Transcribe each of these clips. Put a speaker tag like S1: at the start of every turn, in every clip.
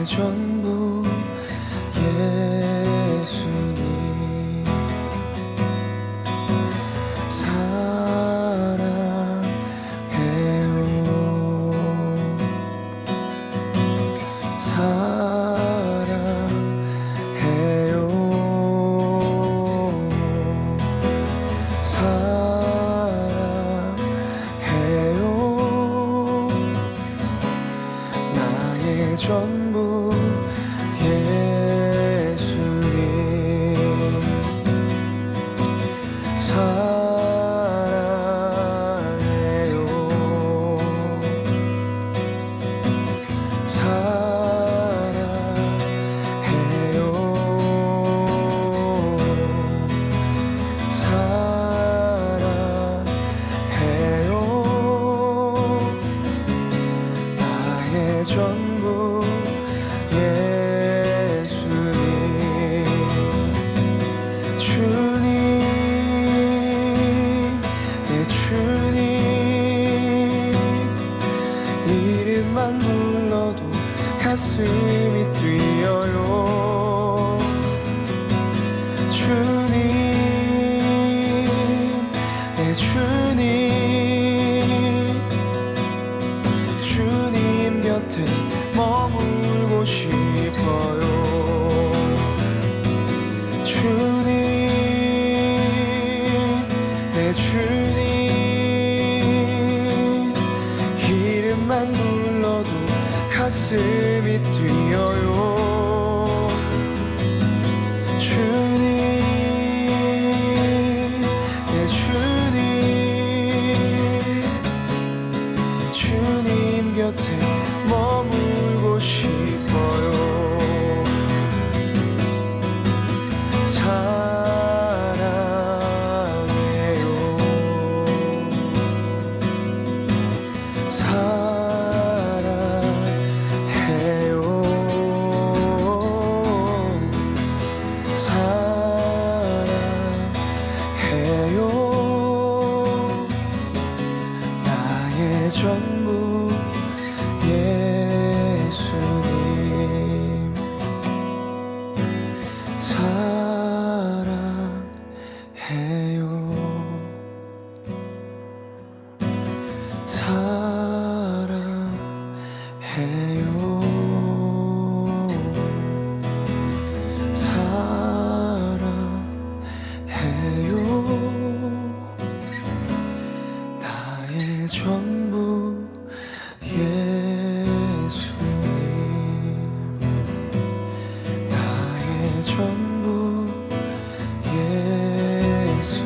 S1: 전부 예수님 전부 예수님 사랑해요. 사랑해요. 사랑해요. 나의 전부 예수님 주님 내 주님 이름만 불러도 가슴이 뛰어요. 주님 내 주님 주님 곁에 머물고 싶어요. 주님 내 주님 이름만 불러도 가슴이 뛰어요. 주님 내 주님 주님 곁에 머물고 싶어요. 사랑해요. 사랑해요. 사랑해요. 나의 전부 예수님 사랑해요. 사랑해요. 사랑해요. 나의 전부 예수님 나의 전부 예수님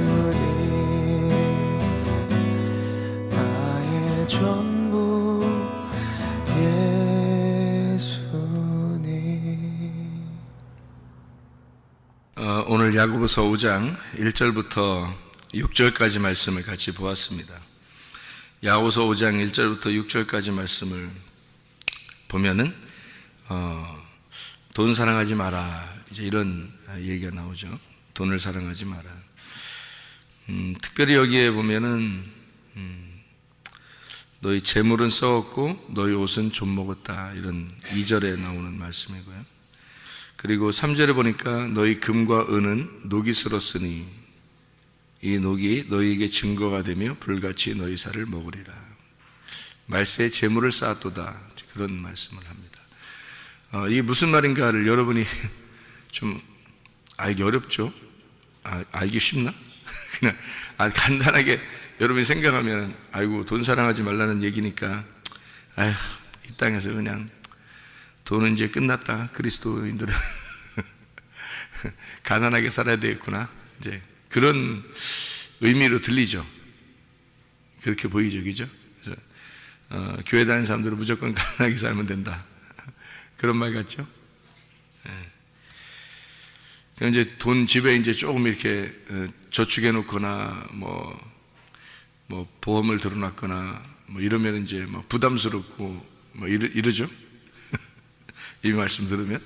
S1: 나의 전부 예수님.
S2: 오늘 야고보서 5장 1절부터 6절까지 말씀을 같이 보았습니다. 야고보서 5장 1절부터 6절까지 말씀을 보면은 돈 사랑하지 마라, 이제 이런 얘기가 나오죠. 돈을 사랑하지 마라. 특별히 여기에 보면은 너희 재물은 썩었고 너희 옷은 좀 먹었다, 이런 2절에 나오는 말씀이고요. 그리고 3절에 보니까 너희 금과 은은 녹이 슬었으니 이 녹이 너희에게 증거가 되며 불같이 너희 살을 먹으리라. 말세에 재물을 쌓았도다, 그런 말씀을 합니다. 이게 무슨 말인가를 여러분이 좀 알기 어렵죠? 알기 쉽나? 그냥 간단하게 여러분이 생각하면 아이고 돈 사랑하지 말라는 얘기니까 아휴 이 땅에서 그냥 돈은 이제 끝났다, 그리스도인들은 가난하게 살아야 되겠구나, 이제 그런 의미로 들리죠. 그렇게 보이죠, 그죠? 그래서 교회 다니는 사람들은 무조건 가난하게 살면 된다, 그런 말 같죠? 네. 이제 돈 집에 이제 조금 이렇게 저축해 놓거나 뭐 보험을 들어놨거나 뭐 이러면 이제 막 부담스럽고 뭐 이러죠. 이 말씀 들으면.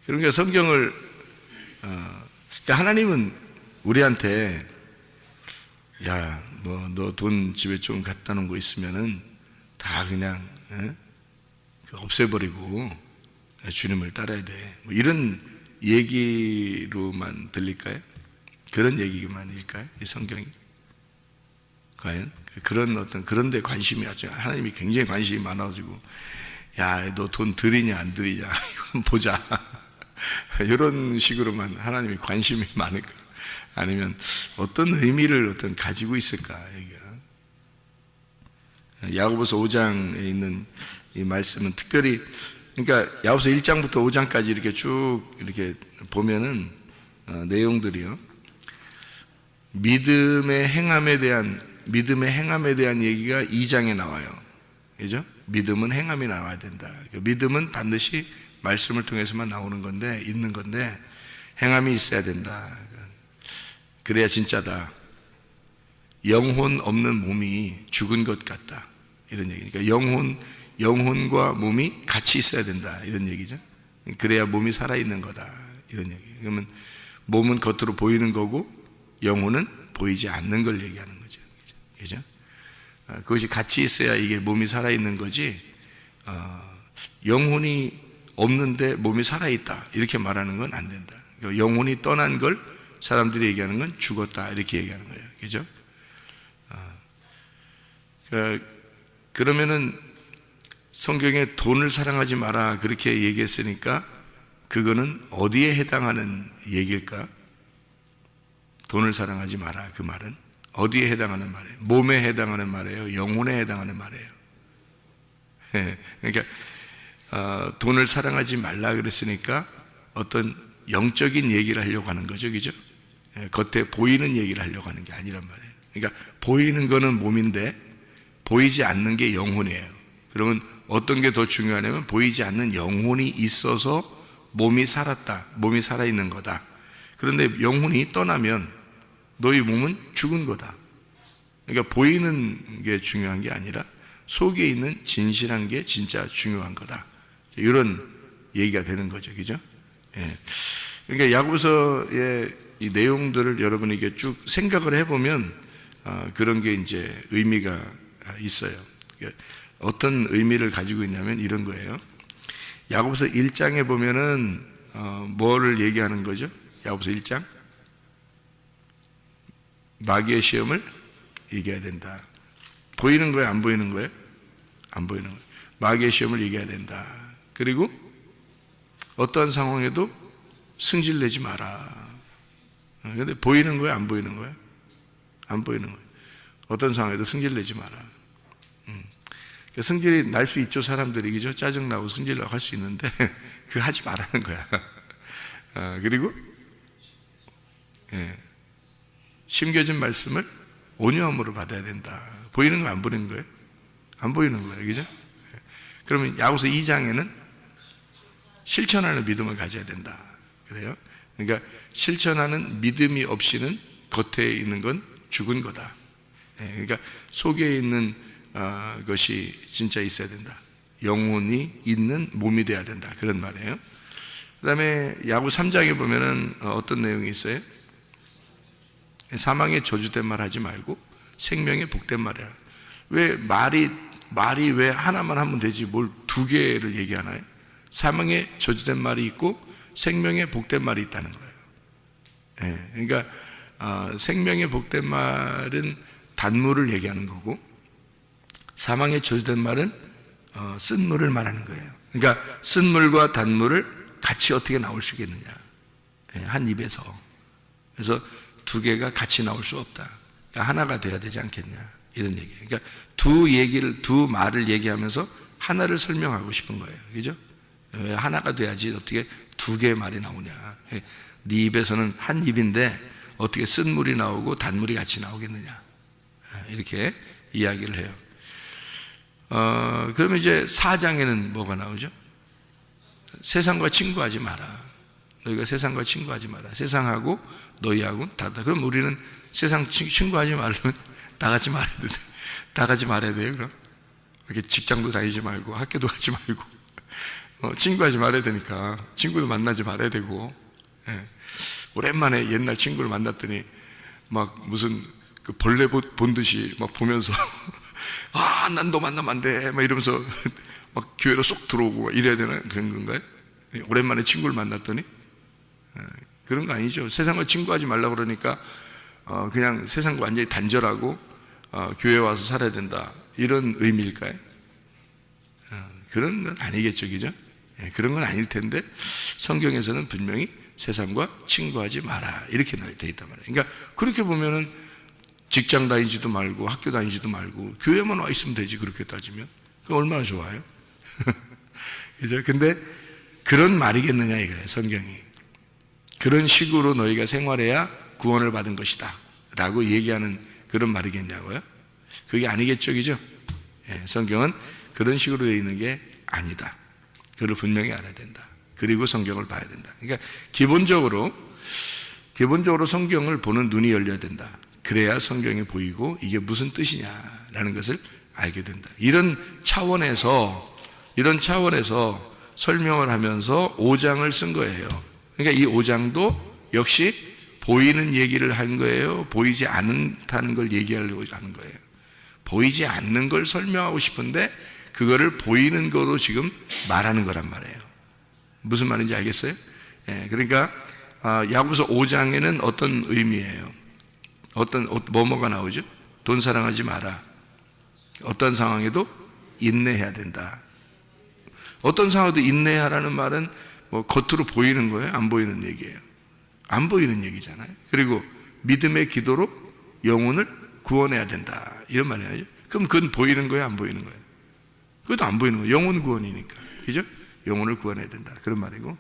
S2: 그러니까 성경을 그러니까 하나님은 우리한테 야, 뭐 너 돈 집에 좀 갖다 놓은 거 있으면은 다 그냥 없애버리고 주님을 따라야 돼. 뭐 이런 얘기로만 들릴까요? 그런 얘기만일까요? 이 성경이? 과연? 그런 데 관심이 아주 하나님이 굉장히 관심이 많아가지고 야, 너 돈 들이냐 안 들이냐 이건 보자. 이런 식으로만 하나님이 관심이 많을까? 아니면 어떤 의미를 가지고 있을까? 야고보서 5장에 있는 이 말씀은 특별히 그러니까 야고보서 1장부터 5장까지 이렇게 쭉 이렇게 보면은 내용들이요. 믿음의 행함에 대한 얘기가 2장에 나와요. 그죠? 믿음은 행함이 나와야 된다. 믿음은 반드시 말씀을 통해서만 나오는 건데, 있는 건데, 행함이 있어야 된다. 그래야 진짜다. 영혼 없는 몸이 죽은 것 같다. 이런 얘기니까 영혼과 몸이 같이 있어야 된다. 이런 얘기죠. 그래야 몸이 살아있는 거다. 이런 얘기. 그러면 몸은 겉으로 보이는 거고, 영혼은 보이지 않는 걸 얘기하는 거죠. 그죠? 그것이 같이 있어야 이게 몸이 살아있는 거지, 영혼이 없는데 몸이 살아있다. 이렇게 말하는 건 안 된다. 영혼이 떠난 걸 사람들이 얘기하는 건 죽었다. 이렇게 얘기하는 거예요. 그죠? 그러면은 성경에 돈을 사랑하지 마라. 그렇게 얘기했으니까 그거는 어디에 해당하는 얘기일까? 돈을 사랑하지 마라. 그 말은 어디에 해당하는 말이에요? 몸에 해당하는 말이에요? 영혼에 해당하는 말이에요? 그러니까 돈을 사랑하지 말라 그랬으니까 어떤 영적인 얘기를 하려고 하는 거죠. 그죠? 겉에 보이는 얘기를 하려고 하는 게 아니란 말이에요. 그러니까 보이는 거는 몸인데 보이지 않는 게 영혼이에요. 그러면 어떤 게 더 중요하냐면 보이지 않는 영혼이 있어서 몸이 살았다. 몸이 살아있는 거다. 그런데 영혼이 떠나면 너희 몸은 죽은 거다. 그러니까 보이는 게 중요한 게 아니라 속에 있는 진실한 게 진짜 중요한 거다. 이런 얘기가 되는 거죠. 그죠? 예. 그러니까 야고보서의 이 내용들을 여러분이 이게 쭉 생각을 해보면 그런 게 이제 의미가 있어요. 그러니까 어떤 의미를 가지고 있냐면 이런 거예요. 야고보서 1장에 보면은 뭐를 얘기하는 거죠? 야고보서 1장? 마귀의 시험을 얘기해야 된다. 보이는 거예요? 안 보이는 거예요? 안 보이는 거예요. 마귀의 시험을 얘기해야 된다. 그리고 어떠한 상황에도 승질 내지 마라. 근데 보이는 거예요? 안 보이는 거예요? 안 보이는 거예요. 어떤 상황에도 승질 내지 마라. 승질이 날 수 있죠. 사람들이. 그죠? 짜증나고 승질나고 할 수 있는데 그거 하지 말라는 거야. 그리고 심겨진 말씀을 온유함으로 받아야 된다. 보이는 거 안 보이는 거예요? 안 보이는 거예요. 그죠? 그러면 야고보서 2장에는 실천하는 믿음을 가져야 된다. 그래요? 그러니까 실천하는 믿음이 없이는 겉에 있는 건 죽은 거다. 그러니까 속에 있는 것이 진짜 있어야 된다. 영혼이 있는 몸이 돼야 된다. 그런 말이에요. 그 다음에 야고보서 3장에 보면은 어떤 내용이 있어요? 사망의 저주된 말 하지 말고 생명의 복된 말이야. 왜 말이 왜 하나만 하면 되지 뭘 두 개를 얘기하나요? 사망의 저주된 말이 있고 생명의 복된 말이 있다는 거예요. 그러니까 생명의 복된 말은 단물을 얘기하는 거고 사망의 저주된 말은 쓴 물을 말하는 거예요. 그러니까 쓴 물과 단물을 같이 어떻게 나올 수 있겠느냐? 한 입에서. 그래서 두 개가 같이 나올 수 없다. 그러니까 하나가 돼야 되지 않겠냐? 이런 얘기예요. 그러니까 두 말을 얘기하면서 하나를 설명하고 싶은 거예요. 그죠? 왜 하나가 돼야지 어떻게 두 개의 말이 나오냐? 네 입에서는 한 입인데 어떻게 쓴 물이 나오고 단물이 같이 나오겠느냐? 이렇게 이야기를 해요. 그러면 이제 4장에는 뭐가 나오죠? 세상과 친구하지 마라. 너희가 세상과 친구하지 마라. 세상하고 너희하고는 다르다. 그럼 우리는 세상 친구하지 말려면 다 같이 말해야 돼. 다 같이 말해야 돼요. 그럼 이렇게 직장도 다니지 말고 학교도 가지 말고 친구하지 말아야 되니까 친구도 만나지 말아야 되고. 예. 오랜만에 옛날 친구를 만났더니 막 무슨 그 벌레 본 듯이 막 보면서 아, 난 너 만나면 안 돼. 막 이러면서 막 교회로 쏙 들어오고 이래야 되는 그런 건가요? 오랜만에 친구를 만났더니 그런 거 아니죠. 세상과 친구하지 말라고 그러니까 그냥 세상과 완전히 단절하고 교회 와서 살아야 된다 이런 의미일까요? 그런 건 아니겠죠, 그죠? 그런 건 아닐 텐데 성경에서는 분명히 세상과 친구하지 마라 이렇게 돼 있단 말이에요. 그러니까 그렇게 보면은 직장 다니지도 말고 학교 다니지도 말고 교회만 와 있으면 되지. 그렇게 따지면 그 얼마나 좋아요. 그죠? 근데 그런 말이겠느냐 이거예요. 성경이 그런 식으로 너희가 생활해야 구원을 받은 것이다 라고 얘기하는 그런 말이겠냐고요? 그게 아니겠죠, 그죠? 성경은 그런 식으로 되어 있는 게 아니다. 그걸 분명히 알아야 된다. 그리고 성경을 봐야 된다. 그러니까 기본적으로 성경을 보는 눈이 열려야 된다. 그래야 성경이 보이고 이게 무슨 뜻이냐라는 것을 알게 된다. 이런 차원에서 설명을 하면서 5장을 쓴 거예요. 그러니까 이 5장도 역시 보이는 얘기를 한 거예요? 보이지 않다는 걸 얘기하려고 하는 거예요? 보이지 않는 걸 설명하고 싶은데 그거를 보이는 거로 지금 말하는 거란 말이에요. 무슨 말인지 알겠어요? 그러니까 야고보서 5장에는 어떤 의미예요? 뭐가 나오죠? 돈 사랑하지 마라. 어떤 상황에도 인내해야 된다. 어떤 상황에도 인내하라는 말은 뭐 겉으로 보이는 거예요? 안 보이는 얘기예요? 안 보이는 얘기잖아요. 그리고 믿음의 기도로 영혼을 구원해야 된다. 이런 말이에요. 그럼 그건 보이는 거예요? 안 보이는 거예요? 그것도 안 보이는 거예요. 영혼 구원이니까. 그죠? 영혼을 구원해야 된다. 그런 말이고.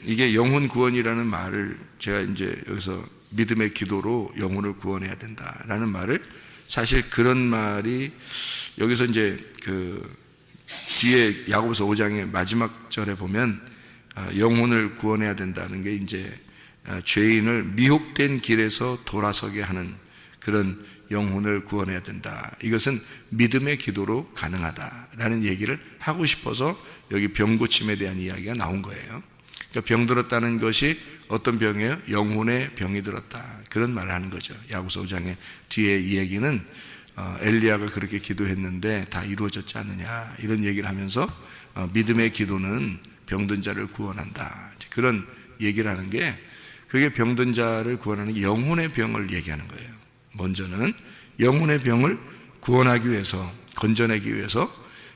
S2: 이게 영혼 구원이라는 말을 제가 이제 여기서 믿음의 기도로 영혼을 구원해야 된다라는 말을 사실 그런 말이 여기서 이제 그 뒤에 야고보서 5장의 마지막 절에 보면 영혼을 구원해야 된다는 게 이제 죄인을 미혹된 길에서 돌아서게 하는 그런 영혼을 구원해야 된다. 이것은 믿음의 기도로 가능하다라는 얘기를 하고 싶어서 여기 병 고침에 대한 이야기가 나온 거예요. 그러니까 병 들었다는 것이 어떤 병이에요? 영혼의 병이 들었다. 그런 말을 하는 거죠. 야고보서 5장의 뒤에 이 얘기는 엘리야가 그렇게 기도했는데 다 이루어졌지 않느냐 이런 얘기를 하면서 믿음의 기도는 병든 자를 구원한다. 그런 얘기를 하는 게 그게 병든 자를 구원하는 영혼의 병을 얘기하는 거예요. 먼저는 영혼의 병을 구원하기 위해서 건져내기 위해서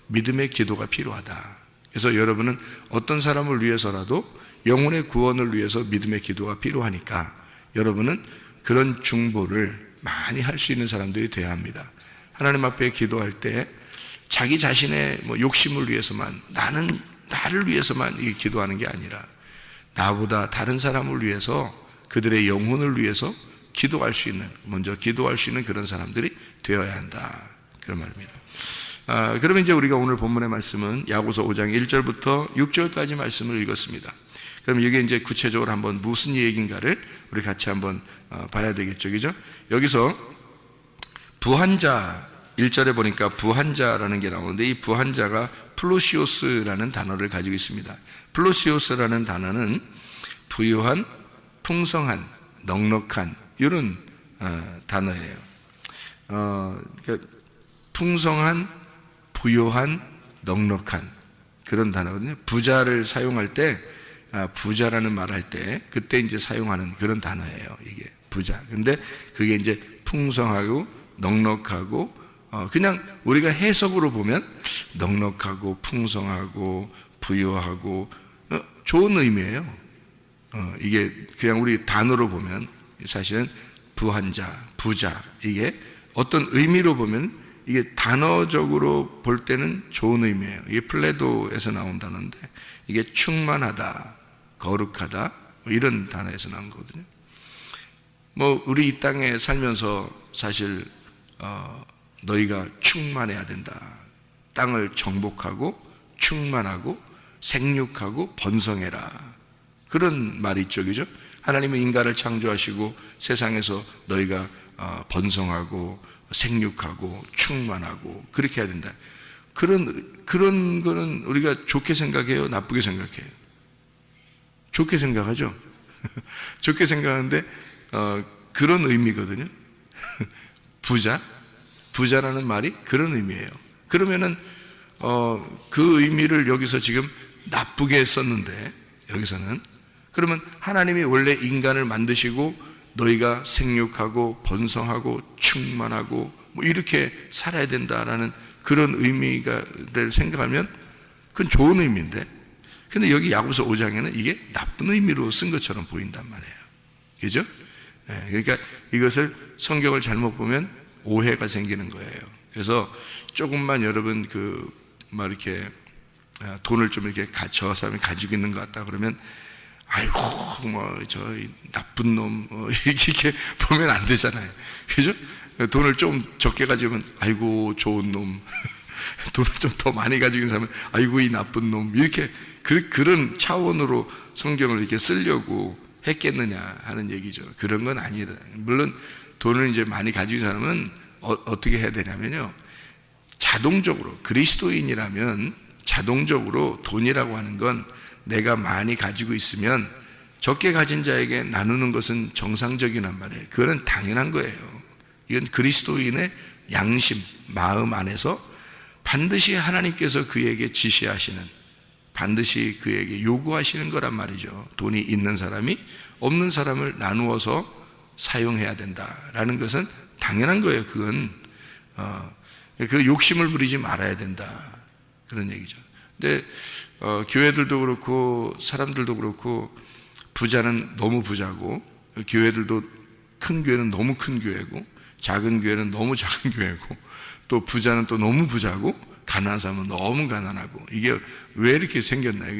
S2: 믿음의 기도가 필요하다. 그래서 여러분은 어떤 사람을 위해서라도 영혼의 구원을 위해서 믿음의 기도가 필요하니까 여러분은 그런 중보를 많이 할 수 있는 사람들이 되어야 합니다. 하나님 앞에 기도할 때 자기 자신의 욕심을 위해서만 나를 위해서만 기도하는 게 아니라 나보다 다른 사람을 위해서 그들의 영혼을 위해서 먼저 기도할 수 있는 그런 사람들이 되어야 한다. 그런 말입니다. 그러면 이제 우리가 오늘 본문의 말씀은 야고보서 5장 1절부터 6절까지 말씀을 읽었습니다. 그럼 이게 이제 구체적으로 한번 무슨 얘기인가를 우리 같이 한번 봐야 되겠죠, 그죠? 여기서 부한자 1절에 보니까 부한자라는 게 나오는데 이 부한자가 플로시오스라는 단어를 가지고 있습니다. 플로시오스라는 단어는 부유한, 풍성한, 넉넉한 이런 단어예요. 그러니까 풍성한, 부유한, 넉넉한 그런 단어거든요. 부자를 사용할 때 부자라는 말을 할 때 그때 이제 사용하는 그런 단어예요. 이게 부자. 근데 그게 이제 풍성하고 넉넉하고 그냥 우리가 해석으로 보면 넉넉하고 풍성하고 부유하고 좋은 의미예요. 이게 그냥 우리 단어로 보면 사실은 부한자, 부자 이게 어떤 의미로 보면 이게 단어적으로 볼 때는 좋은 의미예요. 이게 플레도에서 나온 단어인데 이게 충만하다, 거룩하다 이런 단어에서 나온 거거든요. 우리 이 땅에 살면서 사실 너희가 충만해야 된다. 땅을 정복하고 충만하고 생육하고 번성해라. 그런 말이 있죠, 그죠? 하나님은 인간을 창조하시고 세상에서 너희가 번성하고 생육하고 충만하고 그렇게 해야 된다. 그런 거는 우리가 좋게 생각해요, 나쁘게 생각해요? 좋게 생각하죠. 좋게 생각하는데 그런 의미거든요. 부자라는 말이 그런 의미예요. 그러면은 그 의미를 여기서 지금 나쁘게 썼는데, 여기서는 그러면 하나님이 원래 인간을 만드시고 너희가 생육하고 번성하고 충만하고 뭐 이렇게 살아야 된다라는 그런 의미를 생각하면 그건 좋은 의미인데, 근데 여기 야고보서 5장에는 이게 나쁜 의미로 쓴 것처럼 보인단 말이에요. 그죠? 그러니까 이것을 성경을 잘못 보면 오해가 생기는 거예요. 그래서 조금만 여러분 막 이렇게 돈을 좀 이렇게 저 사람이 가지고 있는 것 같다 그러면 아이고 뭐 저 나쁜 놈 이렇게 보면 안 되잖아요. 그죠? 돈을 좀 적게 가지면 아이고 좋은 놈, 돈을 좀 더 많이 가지고 있는 사람은 아이고 이 나쁜 놈, 이렇게 그런 차원으로 성경을 이렇게 쓰려고 했겠느냐 하는 얘기죠. 그런 건 아니다. 물론 돈을 이제 많이 가지고 있는 사람은 어떻게 해야 되냐면요, 자동적으로 그리스도인이라면 자동적으로 돈이라고 하는 건 내가 많이 가지고 있으면 적게 가진 자에게 나누는 것은 정상적이란 말이에요. 그거는 당연한 거예요. 이건 그리스도인의 양심, 마음 안에서 반드시 하나님께서 그에게 지시하시는, 반드시 그에게 요구하시는 거란 말이죠. 돈이 있는 사람이 없는 사람을 나누어서 사용해야 된다라는 것은 당연한 거예요. 그건 그 욕심을 부리지 말아야 된다, 그런 얘기죠. 근데 교회들도 그렇고 사람들도 그렇고, 부자는 너무 부자고, 교회들도 큰 교회는 너무 큰 교회고, 작은 교회는 너무 작은 교회고, 또 부자는 또 너무 부자고, 가난한 사람은 너무 가난하고, 이게 왜 이렇게 생겼나요?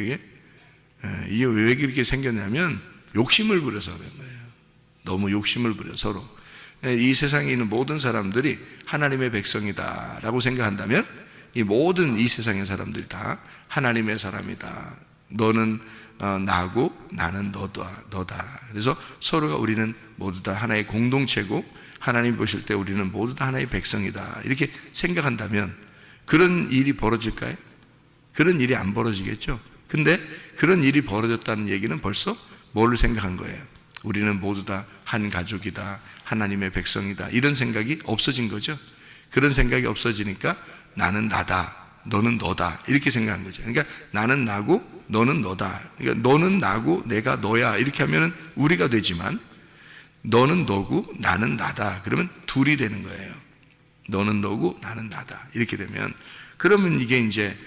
S2: 이게 왜 이렇게 생겼냐면 욕심을 부려서 그런 거예요. 너무 욕심을 부려 서로. 이 세상에 있는 모든 사람들이 하나님의 백성이다라고 생각한다면 이 모든 이 세상의 사람들이 다 하나님의 사람이다. 너는 나고 나는 너다. 그래서 서로가 우리는 모두 다 하나의 공동체고 하나님 보실 때 우리는 모두 다 하나의 백성이다, 이렇게 생각한다면 그런 일이 벌어질까요? 그런 일이 안 벌어지겠죠. 근데 그런 일이 벌어졌다는 얘기는 벌써 뭐를 생각한 거예요? 우리는 모두 다 한 가족이다, 하나님의 백성이다, 이런 생각이 없어진 거죠. 그런 생각이 없어지니까 나는 나다, 너는 너다, 이렇게 생각한 거죠. 그러니까 나는 나고 너는 너다. 그러니까 너는 나고 내가 너야, 이렇게 하면 우리가 되지만 너는 너고 나는 나다, 그러면 둘이 되는 거예요. 너는 너고 나는 나다, 이렇게 되면, 그러면 이게 이제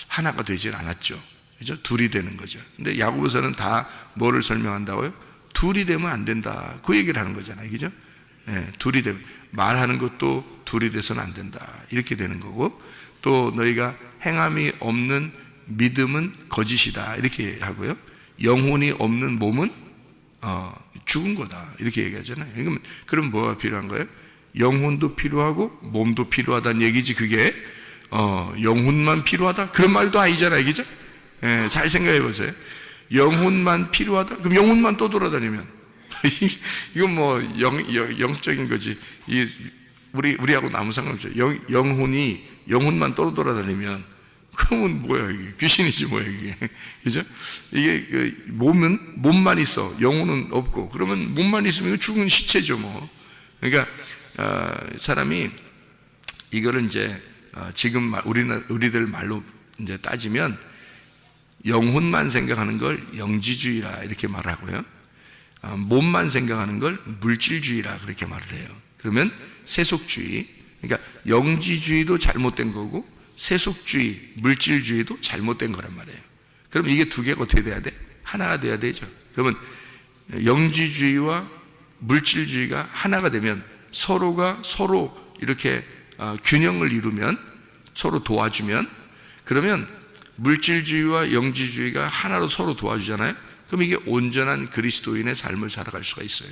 S2: 하나가 되질 않았죠. 그죠? 둘이 되는 거죠. 근데 야고보서는 다 뭐를 설명한다고요? 둘이 되면 안 된다, 그 얘기를 하는 거잖아요. 그죠? 둘이 되면, 말하는 것도 둘이 돼서는 안 된다, 이렇게 되는 거고, 또 너희가 행함이 없는 믿음은 거짓이다, 이렇게 하고요. 영혼이 없는 몸은 죽은 거다, 이렇게 얘기하잖아요. 그럼 뭐가 필요한 거예요? 영혼도 필요하고 몸도 필요하다는 얘기지. 그게 영혼만 필요하다, 그런 말도 아니잖아요. 그죠? 잘 생각해 보세요. 영혼만 필요하다? 그럼 영혼만 또 돌아다니면 이건 뭐 영적인 거지. 우리하고 아무 상관없죠. 영혼만 또 돌아다니면 그러면 뭐야, 이게 귀신이지 뭐야 이게. 그죠? 이게 몸만 있어, 영혼은 없고, 그러면 몸만 있으면 죽은 시체죠 뭐. 그러니까 사람이 이거를 이제 지금 우리들 말로 이제 따지면 영혼만 생각하는 걸 영지주의라 이렇게 말하고요, 몸만 생각하는 걸 물질주의라 그렇게 말을 해요. 그러면 세속주의, 그러니까 영지주의도 잘못된 거고 세속주의, 물질주의도 잘못된 거란 말이에요. 그럼 이게 두 개가 어떻게 돼야 돼? 하나가 돼야 되죠. 그러면 영지주의와 물질주의가 하나가 되면 서로가 서로 이렇게 균형을 이루면, 서로 도와주면, 그러면 물질주의와 영지주의가 하나로 서로 도와주잖아요. 그럼 이게 온전한 그리스도인의 삶을 살아갈 수가 있어요.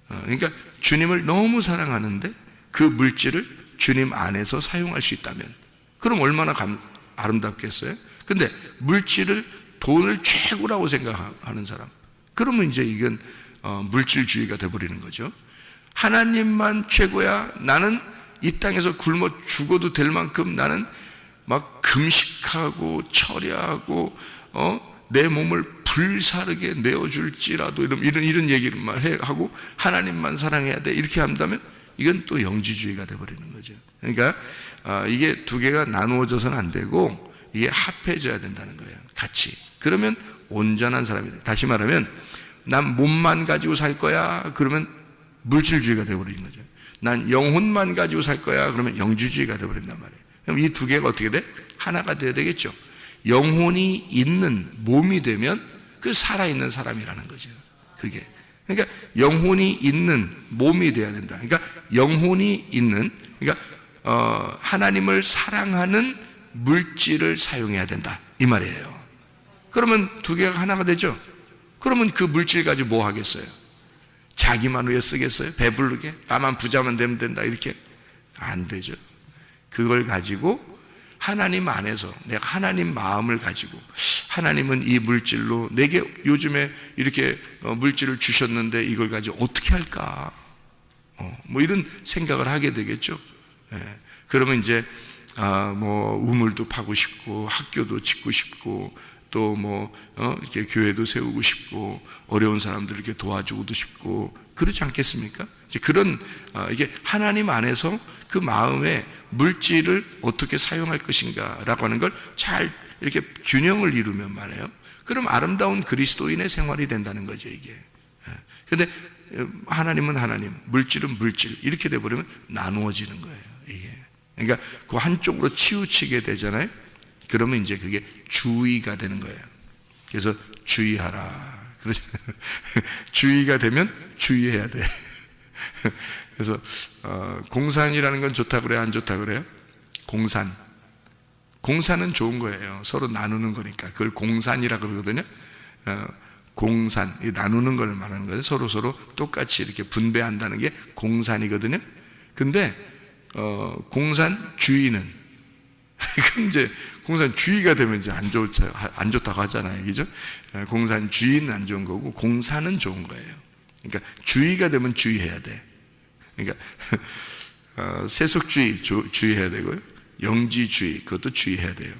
S2: 그러니까 주님을 너무 사랑하는데 그 물질을 주님 안에서 사용할 수 있다면, 그럼 얼마나 아름답겠어요? 근데 돈을 최고라고 생각하는 사람, 그러면 이제 이건 물질주의가 돼버리는 거죠. 하나님만 최고야. 나는 이 땅에서 굶어 죽어도 될 만큼 나는 막 금식하고 철야하고 내 몸을 불사르게 내어줄지라도 이런 얘기를 하고 하나님만 사랑해야 돼, 이렇게 한다면 이건 또 영지주의가 돼버리는 거죠. 그러니까 이게 두 개가 나누어져서는 안 되고 이게 합해져야 된다는 거예요, 같이. 그러면 온전한 사람이 돼. 다시 말하면 난 몸만 가지고 살 거야, 그러면 물질주의가 돼버리는 거죠. 난 영혼만 가지고 살 거야, 그러면 영지주의가 돼버린단 말이에요. 그럼 이 두 개가 어떻게 돼? 하나가 돼야 되겠죠. 영혼이 있는 몸이 되면 그 살아있는 사람이라는 거죠. 그게. 그러니까 영혼이 있는 몸이 돼야 된다. 그러니까 영혼이 있는, 그러니까 하나님을 사랑하는 물질을 사용해야 된다, 이 말이에요. 그러면 두 개가 하나가 되죠. 그러면 그 물질 가지고 뭐 하겠어요? 자기만 위해 쓰겠어요? 배부르게? 나만 부자만 되면 된다, 이렇게? 안 되죠. 그걸 가지고 하나님 안에서 내가 하나님 마음을 가지고, 하나님은 이 물질로 내게 요즘에 이렇게 물질을 주셨는데 이걸 가지고 어떻게 할까? 뭐 이런 생각을 하게 되겠죠. 예. 그러면 이제 우물도 파고 싶고, 학교도 짓고 싶고, 또 이렇게 교회도 세우고 싶고, 어려운 사람들 이렇게 도와주고도 싶고, 그렇지 않겠습니까? 이제 그런 이게 하나님 안에서 그 마음에 물질을 어떻게 사용할 것인가라고 하는 걸 잘 이렇게 균형을 이루면 말이에요. 그럼 아름다운 그리스도인의 생활이 된다는 거죠, 이게. 그런데 하나님은 하나님, 물질은 물질, 이렇게 돼버리면 나누어지는 거예요, 이게. 그러니까 그 한쪽으로 치우치게 되잖아요. 그러면 이제 그게 주의가 되는 거예요. 그래서 주의하라. 그렇죠? 주의가 되면 주의해야 돼. 그래서 공산이라는 건 좋다 그래요, 안 좋다 그래요? 공산은 좋은 거예요. 서로 나누는 거니까. 그걸 공산이라 그러거든요. 공산, 나누는 걸 말하는 거예요. 서로 똑같이 이렇게 분배한다는 게 공산이거든요. 근데 공산주의는 이제 공산주의가 되면 이제 안 좋다고 하잖아요, 그죠? 공산주의는 안 좋은 거고 공산은 좋은 거예요. 그러니까 주의가 되면 주의해야 돼. 그러니까 세속주의 주의해야 되고요, 영지주의 그것도 주의해야 돼요.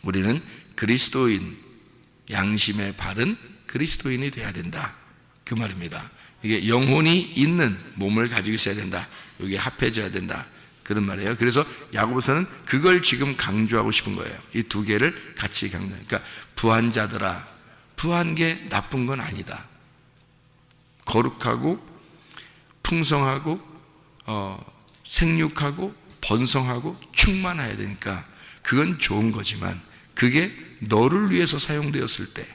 S2: 우리는 그리스도인, 양심의 바른 그리스도인이 돼야 된다, 그 말입니다. 이게 영혼이 있는 몸을 가지고 있어야 된다. 이게 합해져야 된다, 그런 말이에요. 그래서 야고보서는 그걸 지금 강조하고 싶은 거예요. 이 두 개를 같이 강조해요. 그러니까 부한자들아, 부한 게 나쁜 건 아니다. 거룩하고 풍성하고 생육하고 번성하고 충만해야 되니까 그건 좋은 거지만, 그게 너를 위해서 사용되었을 때,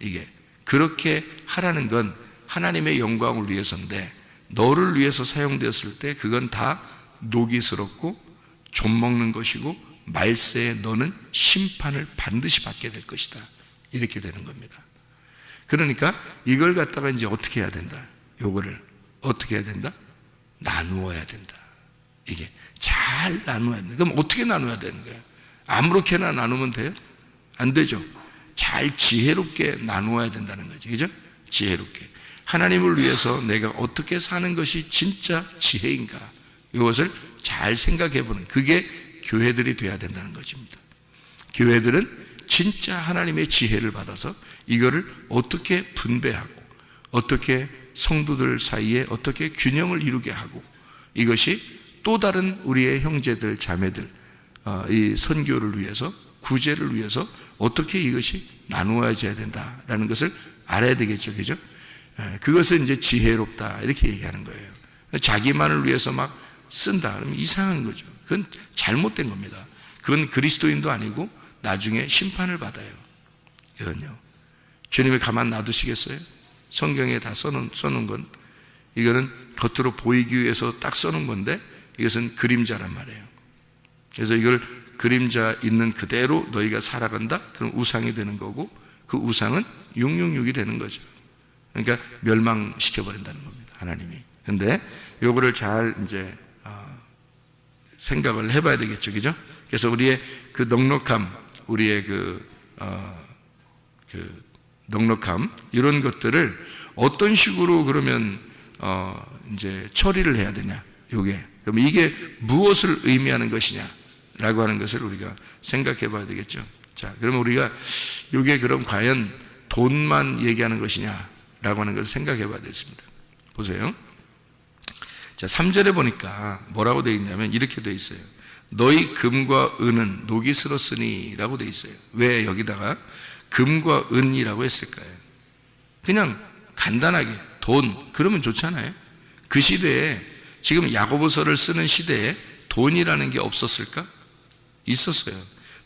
S2: 이게 그렇게 하라는 건 하나님의 영광을 위해서인데, 너를 위해서 사용되었을 때 그건 다 노기스럽고 좀먹는 것이고 말세에 너는 심판을 반드시 받게 될 것이다, 이렇게 되는 겁니다. 그러니까 이걸 갖다가 이제 어떻게 해야 된다? 요거를 어떻게 해야 된다? 나누어야 된다. 이게 잘 나누어야 된다. 그럼 어떻게 나누어야 되는 거예요? 아무렇게나 나누면 돼요? 안 되죠. 잘 지혜롭게 나누어야 된다는 거죠, 그죠? 지혜롭게. 하나님을 위해서 내가 어떻게 사는 것이 진짜 지혜인가, 이것을 잘 생각해 보는, 그게 교회들이 돼야 된다는 것입니다. 교회들은 진짜 하나님의 지혜를 받아서 이거를 어떻게 분배하고, 어떻게 성도들 사이에 어떻게 균형을 이루게 하고, 이것이 또 다른 우리의 형제들 자매들 이 선교를 위해서, 구제를 위해서 어떻게 이것이 나누어져야 된다라는 것을 알아야 되겠죠, 그죠? 그것은 이제 지혜롭다, 이렇게 얘기하는 거예요. 자기만을 위해서 막 쓴다 그러면 이상한 거죠. 그건 잘못된 겁니다. 그건 그리스도인도 아니고 나중에 심판을 받아요. 이건요, 주님이 가만 놔두시겠어요? 성경에 다 써놓은 건, 이거는 겉으로 보이기 위해서 딱 써놓은 건데, 이것은 그림자란 말이에요. 그래서 이걸 그림자 있는 그대로 너희가 살아간다? 그럼 우상이 되는 거고, 그 우상은 666이 되는 거죠. 그러니까 멸망시켜버린다는 겁니다, 하나님이. 근데 요거를 잘 이제 생각을 해봐야 되겠죠, 그죠? 그래서 우리의 그 넉넉함, 우리의 넉넉함 이런 것들을 어떤 식으로 그러면 이제 처리를 해야 되냐? 그럼 이게 무엇을 의미하는 것이냐라고 하는 것을 우리가 생각해 봐야 되겠죠. 자, 그러면 우리가 이게 그럼 과연 돈만 얘기하는 것이냐라고 하는 것을 생각해 봐야 되겠습니다. 보세요. 자, 3절에 보니까 뭐라고 되어 있냐면 이렇게 되어 있어요. 너희 금과 은은 녹이 슬었으니 라고 되어 있어요. 왜 여기다가 금과 은이라고 했을까요? 그냥 간단하게 돈 그러면 좋잖아요. 그 시대에 지금 야고보서를 쓰는 시대에 돈이라는 게 없었을까? 있었어요.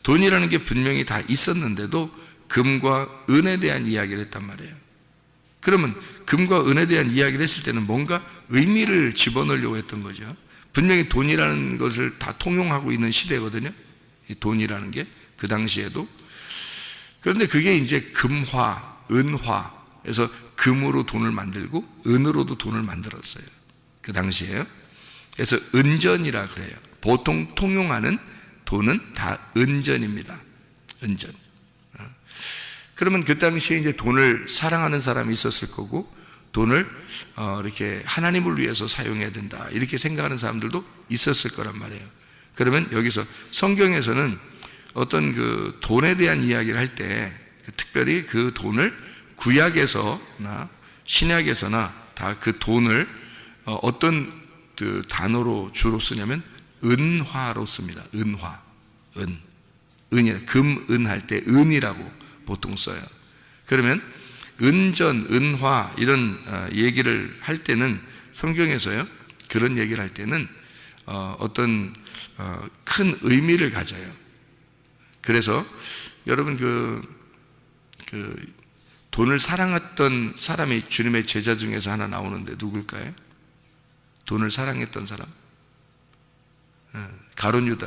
S2: 돈이라는 게 분명히 다 있었는데도 금과 은에 대한 이야기를 했단 말이에요. 그러면 금과 은에 대한 이야기를 했을 때는 뭔가 의미를 집어넣으려고 했던 거죠. 분명히 돈이라는 것을 다 통용하고 있는 시대거든요. 이 돈이라는 게 그 당시에도. 그런데 그게 이제 금화, 은화에서 금으로 돈을 만들고 은으로도 돈을 만들었어요. 그 당시에요. 그래서 은전이라 그래요. 보통 통용하는 돈은 다 은전입니다. 은전. 그러면 그 당시에 이제 돈을 사랑하는 사람이 있었을 거고, 돈을 이렇게 하나님을 위해서 사용해야 된다 이렇게 생각하는 사람들도 있었을 거란 말이에요. 그러면 여기서 성경에서는 어떤 그 돈에 대한 이야기를 할 때 특별히 그 돈을 구약에서나 신약에서나 다 그 돈을 어떤 그 단어로 주로 쓰냐면 은화로 씁니다. 은화, 은이 금, 은 할 때 은이라고 보통 써요. 그러면 은전, 은화 이런 얘기를 할 때는 성경에서요 그런 얘기를 할 때는 어떤 큰 의미를 가져요. 그래서 여러분 그 돈을 사랑했던 사람이 주님의 제자 중에서 하나 나오는데 누굴까요? 돈을 사랑했던 사람? 가룟 유다.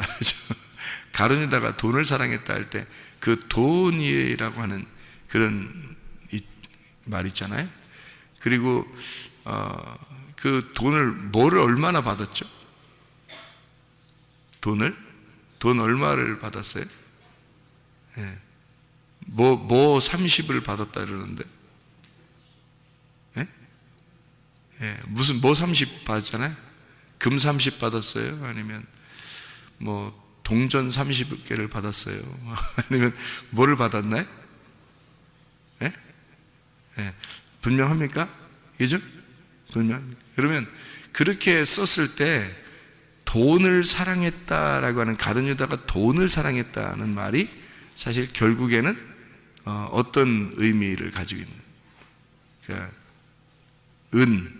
S2: 가룟 유다가 돈을 사랑했다 할 때 그 돈이라고 하는 그런 말 있잖아요. 그리고 그 돈을 뭐를 얼마나 받았죠? 돈 얼마를 받았어요? 예. 뭐 30을 받았다 그러는데, 예? 예. 무슨 30 받았잖아요. 금 30 받았어요. 아니면 뭐 동전 30개를 받았어요. 아니면 뭐를 받았나요? 예? 예. 분명합니까? 그죠? 분명. 그러면 그렇게 썼을 때 돈을 사랑했다라고 하는 가룟 유다가 돈을 사랑했다는 말이 사실 결국에는 어떤 의미를 가지고 있는, 그러니까 은,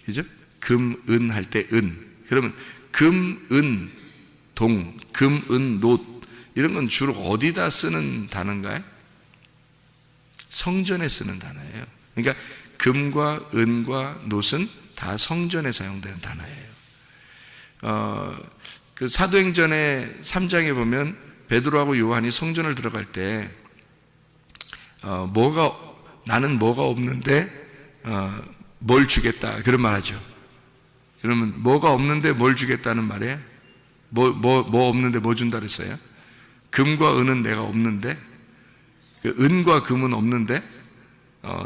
S2: 그죠? 금, 은 할 때 은. 그러면 금, 은, 동, 금, 은, 놋 이런 건 주로 어디다 쓰는 단어인가요? 성전에 쓰는 단어예요. 그러니까 금과 은과 놋은 다 성전에 사용되는 단어예요. 그 사도행전의 3장에 보면 베드로하고 요한이 성전을 들어갈 때 나는 뭐가 없는데 뭘 주겠다 그런 말 하죠. 그러면 뭐가 없는데 뭘 주겠다는 말이에요? 뭐 없는데 뭐 준다 그랬어요? 금과 은은 내가 없는데, 은과 금은 없는데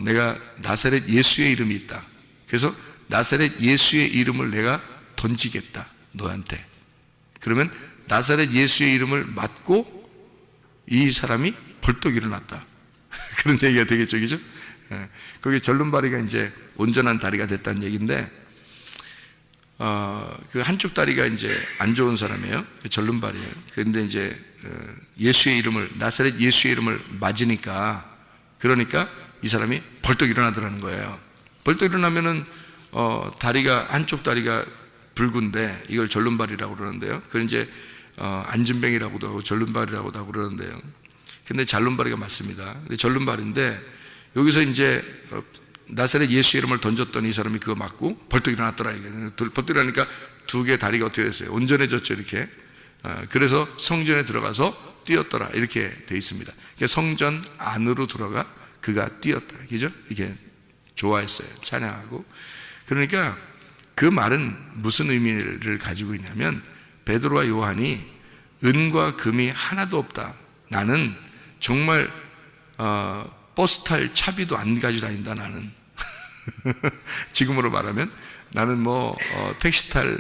S2: 내가 나사렛 예수의 이름이 있다. 그래서 나사렛 예수의 이름을 내가 던지겠다 너한테. 그러면 나사렛 예수의 이름을 맞고 이 사람이 벌떡 일어났다. 그런 얘기가 되겠죠, 그죠? 거기 절름발이가 이제 온전한 다리가 됐다는 얘기인데, 그 한쪽 다리가 이제 안 좋은 사람이에요. 그 절름발이에요. 그런데 이제 예수의 이름을, 나사렛 예수의 이름을 맞으니까, 그러니까 이 사람이 벌떡 일어나더라는 거예요. 벌떡 일어나면은 다리가, 한쪽 다리가 붉은데 이걸 절름발이라고 그러는데요. 그건 이제 안진뱅이라고도 하고 절름발이라고도 하고 그러는데요. 근데 절름발이가 맞습니다. 근데 절름발인데 여기서 이제 나사렛 예수 이름을 던졌더니 이 사람이 그거 맞고 벌떡 일어났더라. 벌떡 일어나니까 두 개 다리가 어떻게 됐어요? 온전해졌죠, 이렇게. 그래서 성전에 들어가서 뛰었더라, 이렇게 돼 있습니다. 그러니까 성전 안으로 들어가 그가 뛰었다, 그죠? 이게 좋아했어요, 찬양하고. 그러니까 그 말은 무슨 의미를 가지고 있냐면, 베드로와 요한이 은과 금이 하나도 없다, 나는 정말 버스 탈 차비도 안 가지고 다닌다. 나는 지금으로 말하면 나는 뭐 택시 탈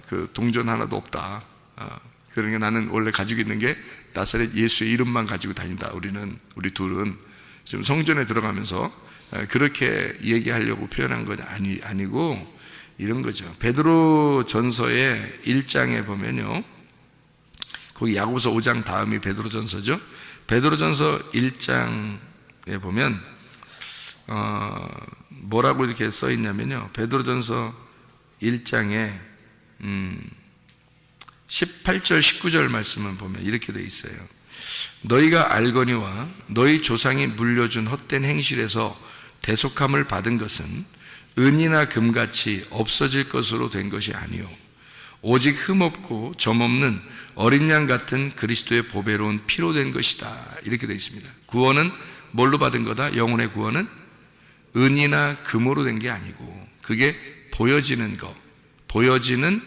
S2: 그 동전 하나도 없다. 그러니까 나는 원래 가지고 있는 게 나사렛 예수의 이름만 가지고 다닌다. 우리 둘은 지금 성전에 들어가면서 그렇게 얘기하려고 표현한 건 아니고 이런 거죠. 베드로 전서의 1장에 보면요, 거기 야고보서 5장 다음이 베드로 전서죠. 베드로 전서 1장에 보면 뭐라고 이렇게 써 있냐면요, 베드로 전서 1장에 18절 19절 말씀을 보면 이렇게 돼 있어요. 너희가 알거니와 너희 조상이 물려준 헛된 행실에서 대속함을 받은 것은 은이나 금같이 없어질 것으로 된 것이 아니요 오직 흠없고 점없는 어린 양 같은 그리스도의 보배로운 피로 된 것이다. 이렇게 되어 있습니다. 구원은 뭘로 받은 거다? 영혼의 구원은 은이나 금으로 된 게 아니고 그게 보여지는 거, 보여지는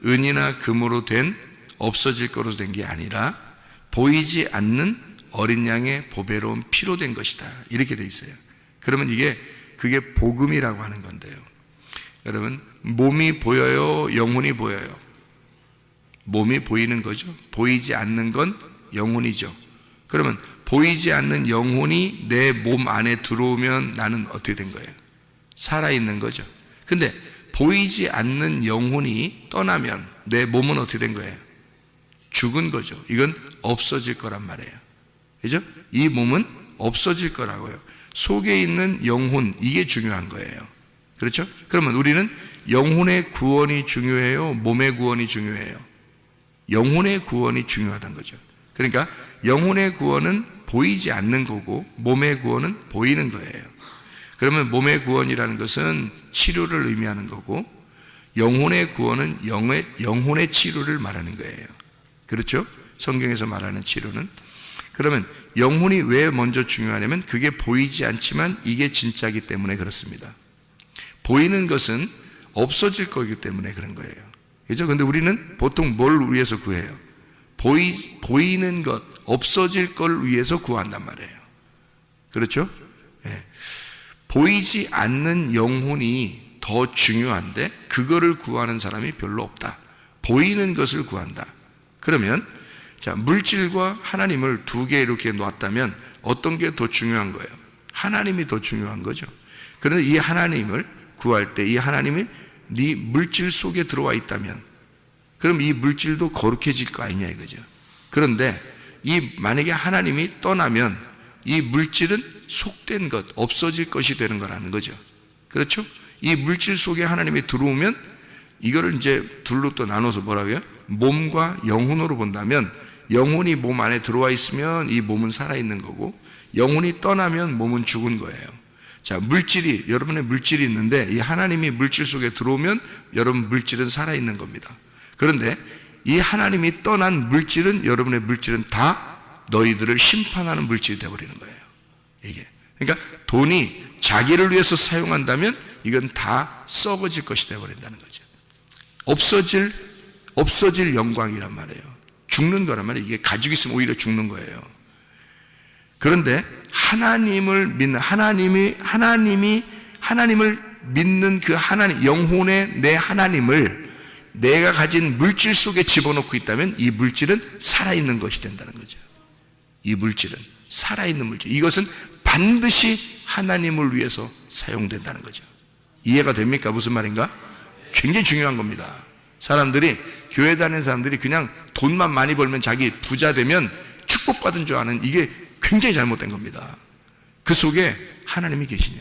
S2: 은이나 금으로 된 없어질 거로 된 게 아니라 보이지 않는 어린 양의 보배로운 피로 된 것이다. 이렇게 되어 있어요. 그러면 그게 복음이라고 하는 건데요. 여러분, 몸이 보여요? 영혼이 보여요? 몸이 보이는 거죠. 보이지 않는 건 영혼이죠. 그러면 보이지 않는 영혼이 내 몸 안에 들어오면 나는 어떻게 된 거예요? 살아있는 거죠. 근데 보이지 않는 영혼이 떠나면 내 몸은 어떻게 된 거예요? 죽은 거죠. 이건 없어질 거란 말이에요. 그죠? 이 몸은 없어질 거라고요. 속에 있는 영혼, 이게 중요한 거예요. 그렇죠? 그러면 우리는 영혼의 구원이 중요해요? 몸의 구원이 중요해요? 영혼의 구원이 중요하다는 거죠. 그러니까 영혼의 구원은 보이지 않는 거고 몸의 구원은 보이는 거예요. 그러면 몸의 구원이라는 것은 치료를 의미하는 거고 영혼의 구원은 영혼의 치료를 말하는 거예요. 그렇죠? 성경에서 말하는 치료는. 그러면 영혼이 왜 먼저 중요하냐면 그게 보이지 않지만 이게 진짜이기 때문에 그렇습니다. 보이는 것은 없어질 거기 때문에 그런 거예요. 그렇죠? 근데 우리는 보통 뭘 위해서 구해요? 보이는 것, 없어질 걸 위해서 구한단 말이에요. 그렇죠? 네. 보이지 않는 영혼이 더 중요한데 그거를 구하는 사람이 별로 없다. 보이는 것을 구한다. 그러면 자, 물질과 하나님을 두 개 이렇게 놓았다면 어떤 게 더 중요한 거예요? 하나님이 더 중요한 거죠. 그런데 이 하나님을 구할 때 이 하나님이 네 물질 속에 들어와 있다면 그럼 이 물질도 거룩해질 거 아니냐 이거죠. 그런데 만약에 하나님이 떠나면 이 물질은 속된 것, 없어질 것이 되는 거라는 거죠. 그렇죠? 이 물질 속에 하나님이 들어오면 이거를 이제 둘로 또 나눠서 뭐라고요? 몸과 영혼으로 본다면 영혼이 몸 안에 들어와 있으면 이 몸은 살아있는 거고 영혼이 떠나면 몸은 죽은 거예요. 자, 여러분의 물질이 있는데 이 하나님이 물질 속에 들어오면 여러분 물질은 살아있는 겁니다. 그런데 이 하나님이 떠난 물질은 여러분의 물질은 다 너희들을 심판하는 물질이 되어버리는 거예요. 이게. 그러니까 돈이 자기를 위해서 사용한다면 이건 다 썩어질 것이 되어버린다는 거죠. 없어질 영광이란 말이에요. 죽는 거란 말이에요. 이게 가지고 있으면 오히려 죽는 거예요. 그런데 하나님을 믿는 하나님을 믿는 그 하나님, 영혼의 내 하나님을 내가 가진 물질 속에 집어넣고 있다면 이 물질은 살아있는 것이 된다는 거죠. 이 물질은 살아있는 물질. 이것은 반드시 하나님을 위해서 사용된다는 거죠. 이해가 됩니까? 무슨 말인가? 굉장히 중요한 겁니다. 사람들이, 교회 다니는 사람들이 그냥 돈만 많이 벌면 자기 부자 되면 축복받은 줄 아는 이게 굉장히 잘못된 겁니다. 그 속에 하나님이 계시냐?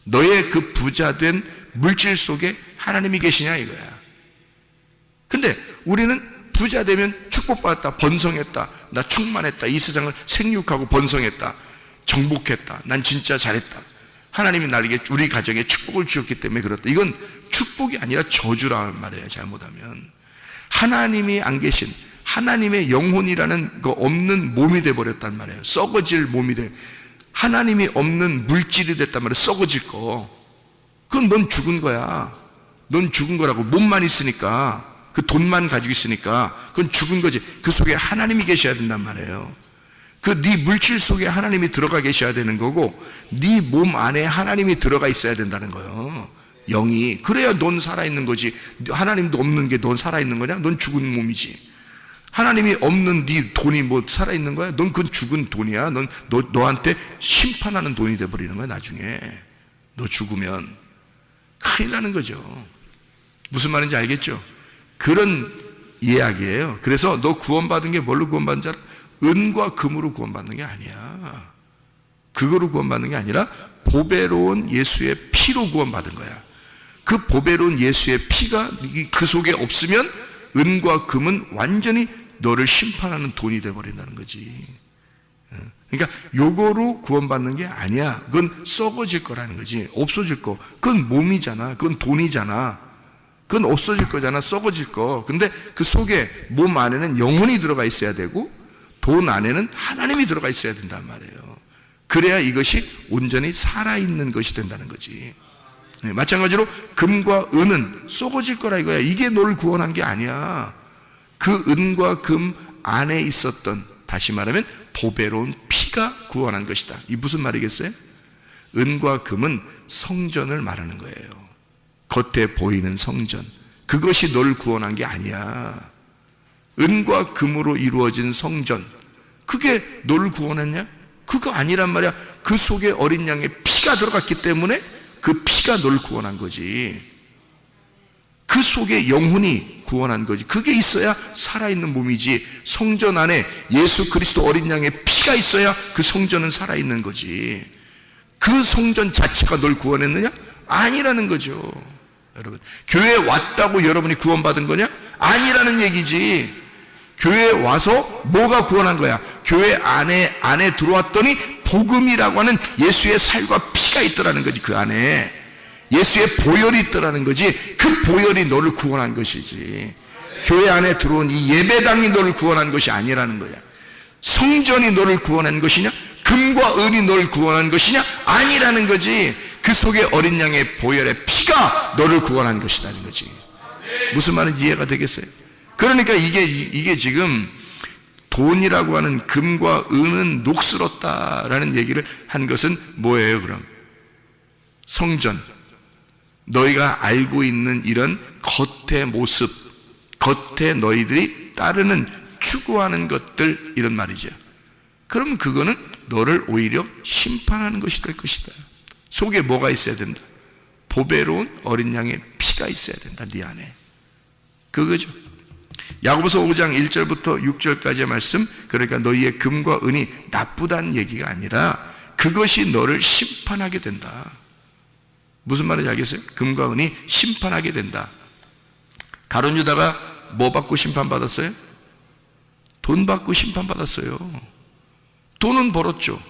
S2: 너의 그 부자된 물질 속에 하나님이 계시냐 이거야. 근데 우리는 부자 되면 축복받았다, 번성했다, 나 충만했다, 이 세상을 생육하고 번성했다, 정복했다, 난 진짜 잘했다, 하나님이 나에게 우리 가정에 축복을 주셨기 때문에 그렇다. 이건 축복이 아니라 저주라는 말이에요. 잘못하면 하나님이 안 계신 하나님의 영혼이라는 거 없는 몸이 돼버렸단 말이에요. 썩어질 몸이 돼. 하나님이 없는 물질이 됐단 말이에요. 썩어질 거. 그건 넌 죽은 거야. 넌 죽은 거라고. 몸만 있으니까. 그 돈만 가지고 있으니까 그건 죽은 거지. 그 속에 하나님이 계셔야 된단 말이에요. 그 네 물질 속에 하나님이 들어가 계셔야 되는 거고, 네 몸 안에 하나님이 들어가 있어야 된다는 거예요. 영이. 그래야 넌 살아있는 거지. 하나님도 없는 게 넌 살아있는 거냐? 넌 죽은 몸이지. 하나님이 없는 네 돈이 뭐 살아있는 거야? 넌 그건 죽은 돈이야. 너한테 심판하는 돈이 돼버리는 거야, 나중에. 너 죽으면. 큰일 나는 거죠. 무슨 말인지 알겠죠? 그런 이야기예요. 그래서 너 구원받은 게 뭘로 구원받는 줄 알아? 은과 금으로 구원받는 게 아니야. 그거로 구원받는 게 아니라 보배로운 예수의 피로 구원받은 거야. 그 보배로운 예수의 피가 그 속에 없으면 은과 금은 완전히 너를 심판하는 돈이 돼버린다는 거지. 그러니까 요거로 구원받는 게 아니야. 그건 썩어질 거라는 거지. 없어질 거. 그건 몸이잖아. 그건 돈이잖아. 그건 없어질 거잖아. 썩어질 거. 근데 그 속에 몸 안에는 영혼이 들어가 있어야 되고 돈 안에는 하나님이 들어가 있어야 된단 말이에요. 그래야 이것이 온전히 살아있는 것이 된다는 거지. 마찬가지로 금과 은은 썩어질 거라 이거야. 이게 너를 구원한 게 아니야. 그 은과 금 안에 있었던, 다시 말하면 보배로운 피가 구원한 것이다. 이 무슨 말이겠어요? 은과 금은 성전을 말하는 거예요. 겉에 보이는 성전. 그것이 너를 구원한 게 아니야. 은과 금으로 이루어진 성전, 그게 너를 구원했냐? 그거 아니란 말이야. 그 속에 어린 양의 피가 들어갔기 때문에 그 피가 너를 구원한 거지. 그 속에 영혼이 구원한 거지. 그게 있어야 살아있는 몸이지. 성전 안에 예수 그리스도 어린 양의 피가 있어야 그 성전은 살아있는 거지. 그 성전 자체가 널 구원했느냐? 아니라는 거죠. 여러분, 교회에 왔다고 여러분이 구원받은 거냐? 아니라는 얘기지. 교회에 와서 뭐가 구원한 거야? 교회 안에 들어왔더니 복음이라고 하는 예수의 살과 피가 있더라는 거지. 그 안에 예수의 보혈이 있더라는 거지. 그 보혈이 너를 구원한 것이지. 교회 안에 들어온 이 예배당이 너를 구원한 것이 아니라는 거야. 성전이 너를 구원한 것이냐? 금과 은이 너를 구원한 것이냐? 아니라는 거지. 그 속에 어린 양의 보혈의 피가 너를 구원한 것이라는 거지. 무슨 말인지 이해가 되겠어요? 그러니까 이게 지금 돈이라고 하는 금과 은은 녹슬었다라는 얘기를 한 것은 뭐예요, 그럼? 성전. 너희가 알고 있는 이런 겉의 모습, 겉에 너희들이 따르는 추구하는 것들, 이런 말이죠. 그러면 그거는 너를 오히려 심판하는 것이 될 것이다. 속에 뭐가 있어야 된다? 보배로운 어린 양의 피가 있어야 된다, 네 안에. 그거죠. 야고보서 5장 1절부터 6절까지의 말씀, 그러니까 너희의 금과 은이 나쁘다는 얘기가 아니라 그것이 너를 심판하게 된다. 무슨 말인지 알겠어요? 금과 은이 심판하게 된다. 가룟 유다가 뭐 받고 심판받았어요? 돈 받고 심판받았어요. 돈은 벌었죠.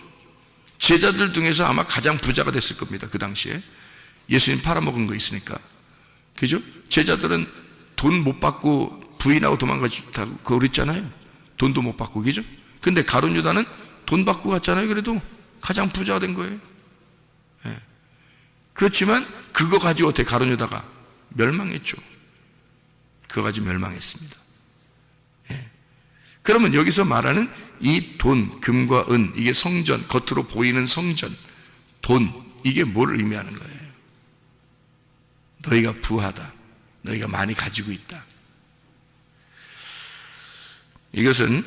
S2: 제자들 중에서 아마 가장 부자가 됐을 겁니다. 그 당시에 예수님 팔아먹은 거 있으니까. 그죠? 제자들은 돈 못 받고 부인하고 도망가고 그랬잖아요. 돈도 못 받고. 그죠? 근데 가룟 유다는 돈 받고 갔잖아요. 그래도 가장 부자가 된 거예요. 예. 그렇지만 그거 가지고 어떻게 가룟 유다가 멸망했죠. 그거 가지고 멸망했습니다. 예. 그러면 여기서 말하는 이 돈, 금과 은, 이게 성전, 겉으로 보이는 성전, 돈, 이게 뭘 의미하는 거예요? 너희가 부하다. 너희가 많이 가지고 있다. 이것은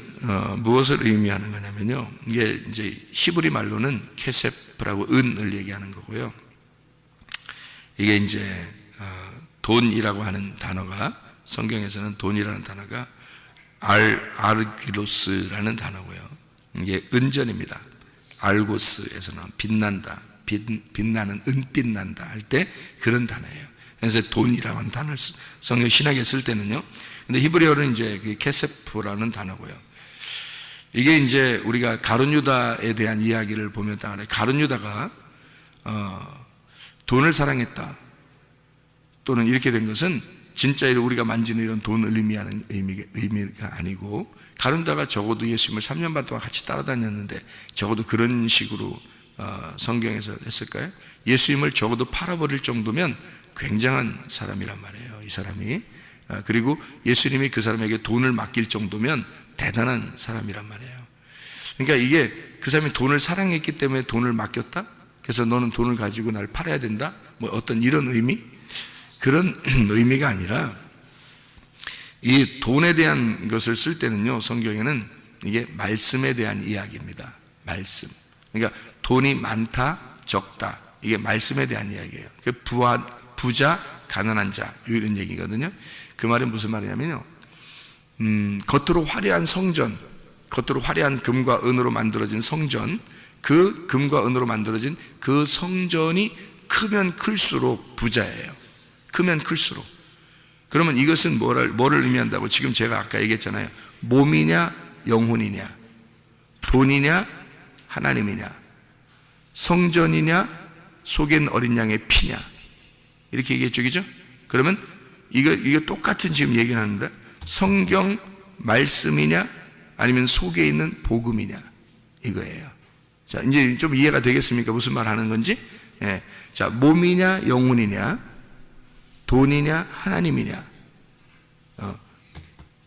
S2: 무엇을 의미하는 거냐면요, 이게 이제 히브리 말로는 케세프라고 은을 얘기하는 거고요. 이게 이제 돈이라고 하는 단어가, 성경에서는 돈이라는 단어가 아르기로스라는 단어고요. 이게 은전입니다. 알고스에서 나온 빛난다, 빛나는, 은빛 난다 할 때 그런 단어예요. 그래서 돈이라고 하는 단어를 성경 신학에 쓸 때는요. 근데 히브리어는 이제 그 케세프라는 단어고요. 이게 이제 우리가 가룟 유다에 대한 이야기를 보면 가룟 유다가 돈을 사랑했다, 또는 이렇게 된 것은 진짜로 우리가 만지는 이런 돈을 의미하는 의미가 아니고, 가룟 유다가 적어도 예수님을 3년 반 동안 같이 따라다녔는데 적어도 그런 식으로 성경에서 했을까요? 예수님을 적어도 팔아버릴 정도면 굉장한 사람이란 말이에요. 이 사람이. 그리고 예수님이 그 사람에게 돈을 맡길 정도면 대단한 사람이란 말이에요. 그러니까 이게 그 사람이 돈을 사랑했기 때문에 돈을 맡겼다? 그래서 너는 돈을 가지고 날 팔아야 된다? 뭐 어떤 이런 의미? 그런 의미가 아니라 이 돈에 대한 것을 쓸 때는요, 성경에는 이게 말씀에 대한 이야기입니다. 말씀. 그러니까 돈이 많다, 적다. 이게 말씀에 대한 이야기예요. 부자, 가난한 자, 이런 얘기거든요. 그 말은 무슨 말이냐면요, 겉으로 화려한 성전, 겉으로 화려한 금과 은으로 만들어진 성전, 그 금과 은으로 만들어진 그 성전이 크면 클수록 부자예요. 크면 클수록. 그러면 이것은 뭐를 의미한다고? 지금 제가 아까 얘기했잖아요. 몸이냐, 영혼이냐, 돈이냐, 하나님이냐, 성전이냐, 속엔 어린 양의 피냐, 이렇게 얘기했죠, 그죠? 그러면 이거 똑같은 지금 얘기를 하는데, 성경 말씀이냐, 아니면 속에 있는 복음이냐, 이거예요. 자, 이제 좀 이해가 되겠습니까? 무슨 말 하는 건지? 예. 자, 몸이냐, 영혼이냐, 돈이냐, 하나님이냐,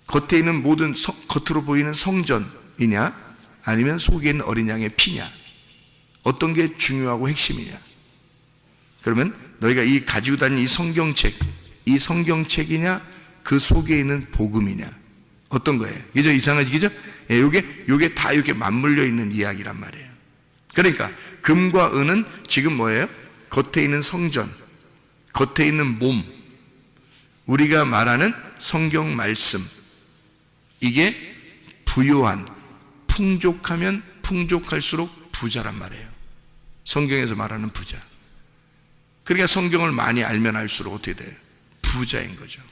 S2: 겉에 있는 모든 겉으로 보이는 성전이냐, 아니면 속에 있는 어린 양의 피냐, 어떤 게 중요하고 핵심이냐. 그러면 너희가 이 가지고 다니는 이 성경책이냐, 그 속에 있는 복음이냐, 어떤 거예요? 그죠? 이상하지, 그죠? 예, 요게 다 이렇게 맞물려 있는 이야기란 말이에요. 그러니까 금과 은은 지금 뭐예요? 겉에 있는 성전, 겉에 있는 몸, 우리가 말하는 성경 말씀, 이게 부요한, 풍족하면 풍족할수록 부자란 말이에요. 성경에서 말하는 부자. 그러니까 성경을 많이 알면 알수록 어떻게 돼요? 부자인 거죠.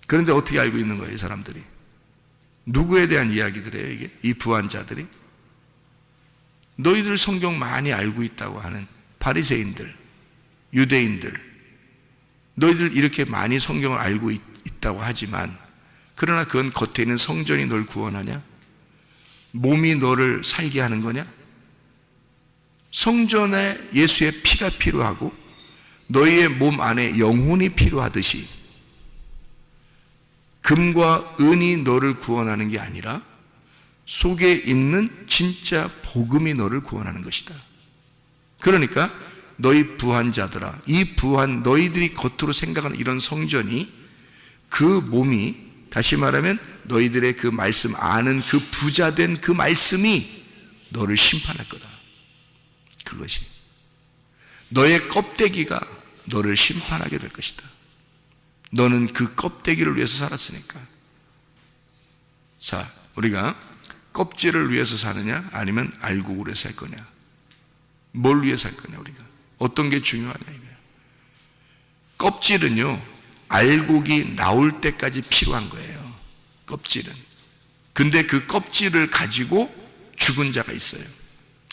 S2: 그런데 어떻게 알고 있는 거예요, 이 사람들이? 누구에 대한 이야기들이에요, 이게? 이 부한 자들이? 너희들 성경 많이 알고 있다고 하는 바리새인들, 유대인들, 너희들 이렇게 많이 성경을 알고 있다고 하지만, 그러나 그건 겉에 있는 성전이 널 구원하냐? 몸이 너를 살게 하는 거냐? 성전에 예수의 피가 필요하고 너희의 몸 안에 영혼이 필요하듯이 금과 은이 너를 구원하는 게 아니라 속에 있는 진짜 복음이 너를 구원하는 것이다. 그러니까 너희 부한 자들아, 이 부한 너희들이 겉으로 생각하는 이런 성전이, 그 몸이, 다시 말하면 너희들의 그 말씀 아는 그 부자된 그 말씀이 너를 심판할 거다. 그것이 너의 껍데기가 너를 심판하게 될 것이다. 너는 그 껍데기를 위해서 살았으니까. 자, 우리가 껍질을 위해서 사느냐, 아니면 알곡을 위해서 살 거냐? 뭘 위해서 살 거냐? 우리가 어떤 게 중요하냐 이거야. 껍질은요, 알곡이 나올 때까지 필요한 거예요. 껍질은. 근데 그 껍질을 가지고 죽은 자가 있어요.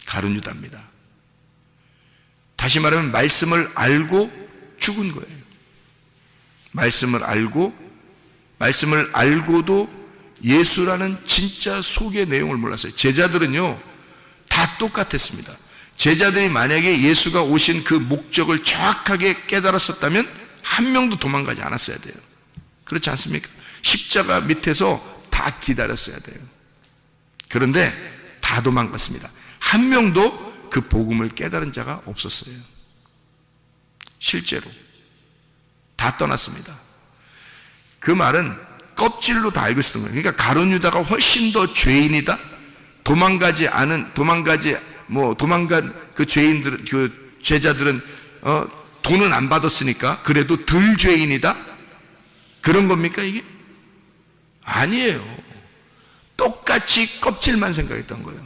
S2: 가룟 유다입니다. 다시 말하면 말씀을 알고 죽은 거예요. 말씀을 알고도 예수라는 진짜 속의 내용을 몰랐어요. 제자들은요, 다 똑같았습니다. 제자들이 만약에 예수가 오신 그 목적을 정확하게 깨달았었다면 한 명도 도망가지 않았어야 돼요. 그렇지 않습니까? 십자가 밑에서 다 기다렸어야 돼요. 그런데 다 도망갔습니다. 한 명도 그 복음을 깨달은 자가 없었어요. 실제로 다 떠났습니다. 그 말은 껍질로 다 알고 있었던 거예요. 그러니까 가룟 유다가 훨씬 더 죄인이다. 도망간 그 죄인들, 그 제자들은 돈은 안 받았으니까 그래도 덜 죄인이다. 그런 겁니까 이게? 아니에요. 똑같이 껍질만 생각했던 거예요.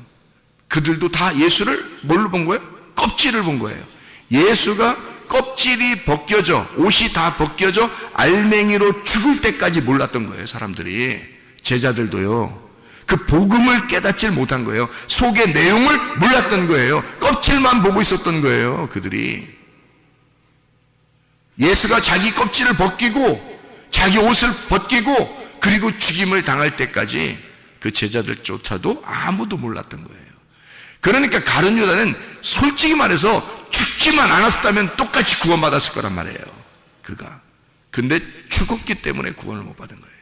S2: 그들도 다 예수를 뭘로 본 거예요? 껍질을 본 거예요. 예수가 껍질이 벗겨져, 옷이 다 벗겨져 알맹이로 죽을 때까지 몰랐던 거예요. 사람들이, 제자들도요. 그 복음을 깨닫질 못한 거예요. 속의 내용을 몰랐던 거예요. 껍질만 보고 있었던 거예요. 그들이. 예수가 자기 껍질을 벗기고 자기 옷을 벗기고 그리고 죽임을 당할 때까지 그 제자들조차도 아무도 몰랐던 거예요. 그러니까 가룟 유다는 솔직히 말해서 죽지만 않았다면 똑같이 구원받았을 거란 말이에요. 그가. 근데 죽었기 때문에 구원을 못 받은 거예요.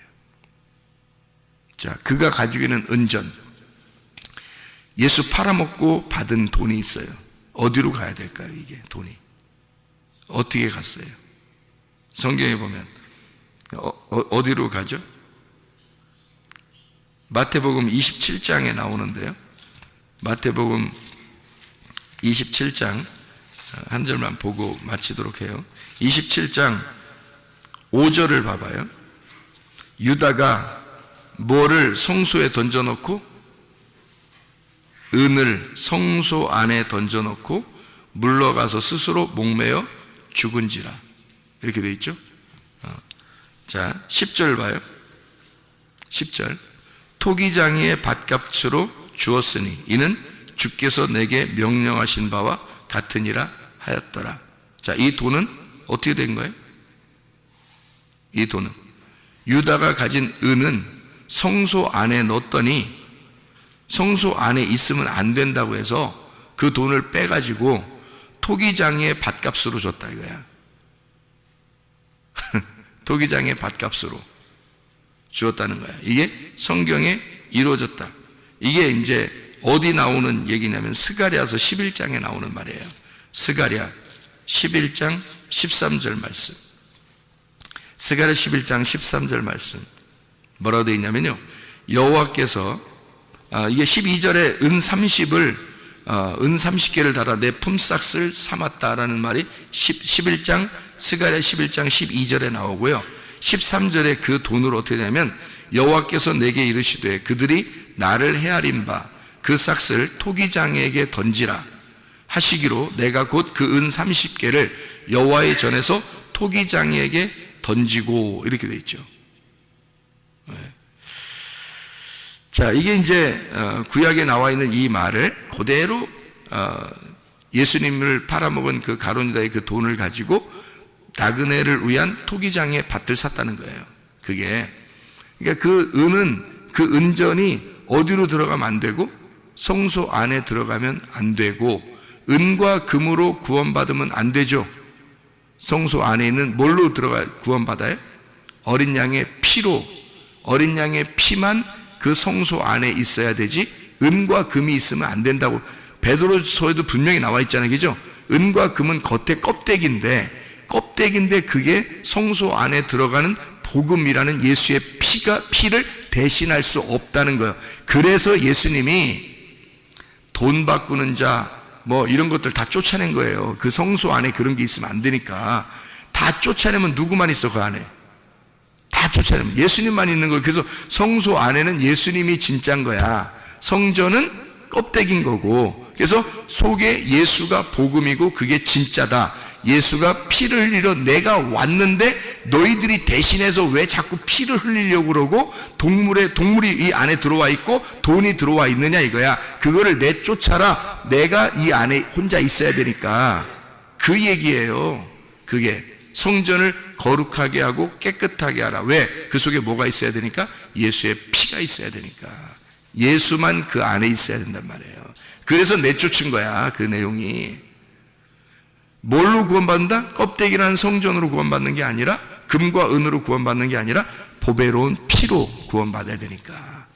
S2: 자, 그가 가지고 있는 은전, 예수 팔아먹고 받은 돈이 있어요. 어디로 가야 될까요? 이게 돈이 어떻게 갔어요? 성경에 보면 어디로 가죠? 마태복음 27장에 나오는데요. 마태복음 27장 한 절만 보고 마치도록 해요. 27장 5절을 봐봐요. 유다가 뭐를 성소에 던져놓고, 은을 성소 안에 던져놓고 물러가서 스스로 목매어 죽은지라, 이렇게 되어 있죠. 자, 10절 봐요. 10절, 토기장이의 밭값으로 주었으니 이는 주께서 내게 명령하신 바와 같으니라 하였더라. 자, 이 돈은 어떻게 된 거예요? 이 돈은 유다가 가진 은은 성소 안에 넣었더니, 성소 안에 있으면 안 된다고 해서 그 돈을 빼가지고 토기장이의 밭값으로 줬다 이거야. 토기장의 밭값으로 주었다는 거야. 이게 성경에 이루어졌다. 이게 이제 어디 나오는 얘기냐면 스가랴서 11장에 나오는 말이에요. 스가랴 11장 13절 말씀. 스가랴 11장 13절 말씀. 뭐라고 되어 있냐면요, 여호와께서 이게 12절에 은 30개를 달아 내 품삯을 삼았다라는 말이 11장 스가랴 11장 12절에 나오고요. 13절에 그 돈을 어떻게 되냐면 여호와께서 내게 이르시되 그들이 나를 헤아린 바 그 싹을 토기장에게 던지라 하시기로 내가 곧 그 은 30개를 여호와의 전에서 토기장에게 던지고, 이렇게 되어 있죠. 자, 이게 이제 구약에 나와 있는 이 말을 그대로 예수님을 팔아먹은 그 가룟 유다의 그 돈을 가지고 나그네를 위한 토기장의 밭을 샀다는 거예요. 그게, 그러니까 그 은은, 그 은전이 어디로 들어가면 안 되고 성소 안에 들어가면 안 되고, 은과 금으로 구원받으면 안 되죠. 성소 안에 있는 뭘로 들어가 구원받아요? 어린 양의 피로, 어린 양의 피만 그 성소 안에 있어야 되지, 은과 금이 있으면 안 된다고 베드로서에도 분명히 나와 있잖아요. 그죠? 은과 금은 겉에 껍데기인데 그게 성소 안에 들어가는 복음이라는 예수의 피를 대신할 수 없다는 거예요. 그래서 예수님이 돈 바꾸는 자 뭐 이런 것들 다 쫓아낸 거예요. 그 성소 안에 그런 게 있으면 안 되니까. 다 쫓아내면 누구만 있어? 그 안에 다 쫓아내면 예수님만 있는 거예요. 그래서 성소 안에는 예수님이 진짜인 거야. 성전은 껍데기인 거고, 그래서 속에 예수가 복음이고 그게 진짜다. 예수가 피를 흘리러 내가 왔는데 너희들이 대신해서 왜 자꾸 피를 흘리려고 그러고 동물이 이 안에 들어와 있고 돈이 들어와 있느냐 이거야. 그거를 내쫓아라. 내가 이 안에 혼자 있어야 되니까. 그 얘기예요. 그게 성전을 거룩하게 하고 깨끗하게 하라. 왜? 그 속에 뭐가 있어야 되니까? 예수의 피가 있어야 되니까. 예수만 그 안에 있어야 된단 말이에요. 그래서 내쫓은 거야. 그 내용이. 뭘로 구원받는다? 껍데기라는 성전으로 구원받는 게 아니라, 금과 은으로 구원받는 게 아니라 보배로운 피로 구원받아야 되니까.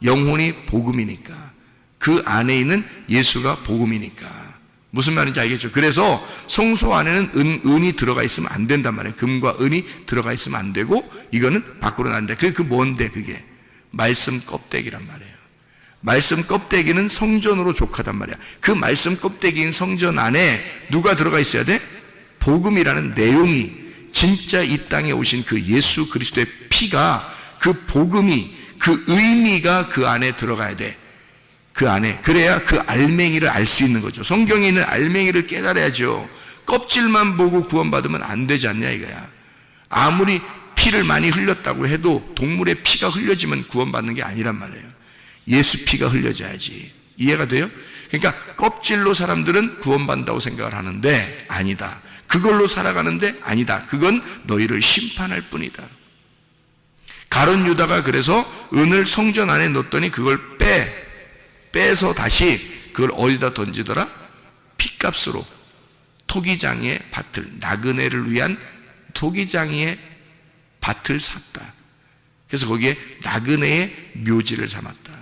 S2: 영혼이 복음이니까. 그 안에 있는 예수가 복음이니까. 무슨 말인지 알겠죠? 그래서 성소 안에는 은이 들어가 있으면 안 된단 말이에요. 금과 은이 들어가 있으면 안 되고, 이거는 밖으로 나는데, 그게 뭔데 그게? 말씀 껍데기란 말이에요. 말씀 껍데기는 성전으로 족하단 말이야. 그 말씀 껍데기인 성전 안에 누가 들어가 있어야 돼? 복음이라는 내용이, 진짜 이 땅에 오신 그 예수 그리스도의 피가, 그 복음이, 그 의미가 그 안에 들어가야 돼. 그 안에. 그래야 그 알맹이를 알 수 있는 거죠. 성경에 있는 알맹이를 깨달아야죠. 껍질만 보고 구원받으면 안 되지 않냐 이거야. 아무리 피를 많이 흘렸다고 해도 동물의 피가 흘려지면 구원받는 게 아니란 말이에요. 예수 피가 흘려져야지. 이해가 돼요? 그러니까 껍질로 사람들은 구원받는다고 생각을 하는데 아니다. 그걸로 살아가는데 아니다. 그건 너희를 심판할 뿐이다. 가룟 유다가 그래서 은을 성전 안에 넣었더니 그걸 빼서 다시 그걸 어디다 던지더라? 핏값으로 토기장의 밭을, 나그네를 위한 토기장이의 밭을 샀다. 그래서 거기에 나그네의 묘지를 삼았다.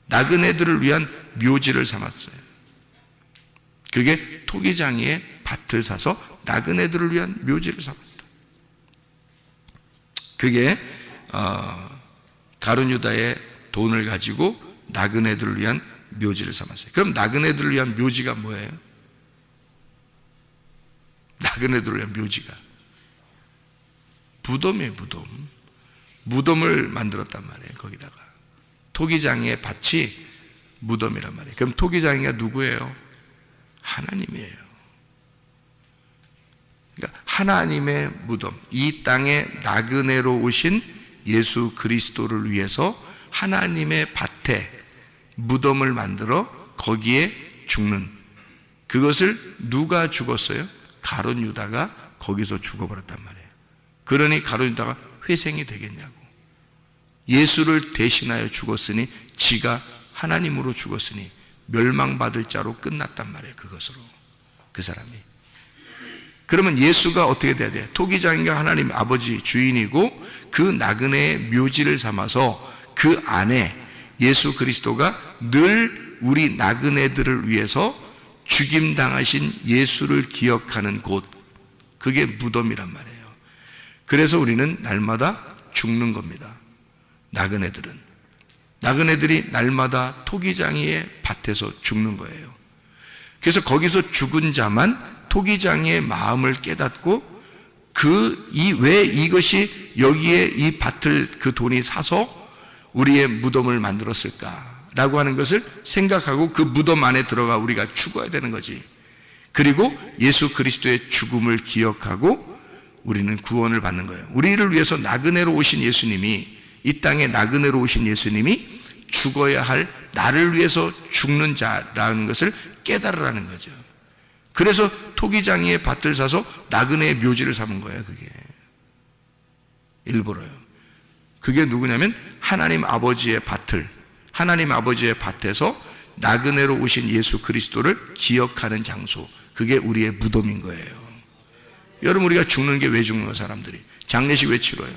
S2: 나그네들을 위한 묘지를 삼았어요. 그게 토기장이의 밭을 사서 나그네들을 위한 묘지를 삼았다. 그게 가룟 유다의 돈을 가지고 나그네들을 위한 묘지를 삼았어요. 그럼 나그네들을 위한 묘지가 뭐예요? 나그네들을 위한 묘지가 무덤이에요. 무덤을 만들었단 말이에요. 거기다가 토기장이의 밭이 무덤이란 말이에요. 그럼 토기장이가 누구예요? 하나님이에요. 그러니까 하나님의 무덤, 이 땅에 나그네로 오신 예수 그리스도를 위해서 하나님의 밭에 무덤을 만들어 거기에 죽는, 그것을 누가 죽었어요? 가룟 유다가 거기서 죽어버렸단 말이에요. 그러니 가룟 유다가 회생이 되겠냐고. 예수를 대신하여 죽었으니, 지가 하나님으로 죽었으니 멸망받을 자로 끝났단 말이에요. 그것으로, 그 사람이. 그러면 예수가 어떻게 돼야 돼요? 토기장이가 하나님 아버지 주인이고 그 나그네의 묘지를 삼아서 그 안에 예수 그리스도가 늘 우리 나그네들을 위해서 죽임당하신 예수를 기억하는 곳, 그게 무덤이란 말이에요. 그래서 우리는 날마다 죽는 겁니다. 나그네들이 날마다 토기장이의 밭에서 죽는 거예요. 그래서 거기서 죽은 자만 토기장이의 마음을 깨닫고 왜 이것이 여기에 이 밭을 그 돈이 사서 우리의 무덤을 만들었을까라고 하는 것을 생각하고 그 무덤 안에 들어가 우리가 죽어야 되는 거지. 그리고 예수 그리스도의 죽음을 기억하고 우리는 구원을 받는 거예요. 우리를 위해서 나그네로 오신 예수님이, 이 땅에 나그네로 오신 예수님이 죽어야 할 나를 위해서 죽는 자라는 것을 깨달으라는 거죠. 그래서 토기장이의 밭을 사서 나그네의 묘지를 삼은 거예요. 그게 일부러요. 그게 누구냐면 하나님 아버지의 밭에서 나그네로 오신 예수 그리스도를 기억하는 장소, 그게 우리의 무덤인 거예요. 여러분, 우리가 죽는 게 왜 죽는 거예요? 사람들이 장례식 왜 치러요?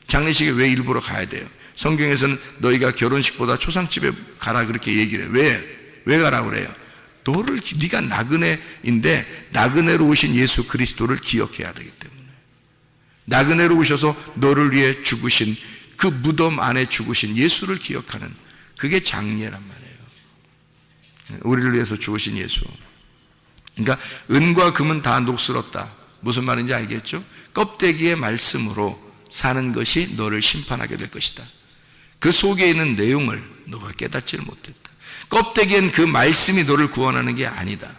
S2: 장례식에 왜 일부러 가야 돼요? 성경에서는 너희가 결혼식보다 초상집에 가라 그렇게 얘기를 해요. 왜 가라 그래요? 네가 나그네인데 나그네로 오신 예수 그리스도를 기억해야 되기 때문에. 나그네로 오셔서 너를 위해 죽으신 그 무덤 안에 죽으신 예수를 기억하는, 그게 장례란 말이에요. 우리를 위해서 죽으신 예수. 그러니까 은과 금은 다 녹슬었다. 무슨 말인지 알겠죠? 껍데기의 말씀으로 사는 것이 너를 심판하게 될 것이다. 그 속에 있는 내용을 너가 깨닫지를 못했다. 껍데기엔 그 말씀이 너를 구원하는 게 아니다.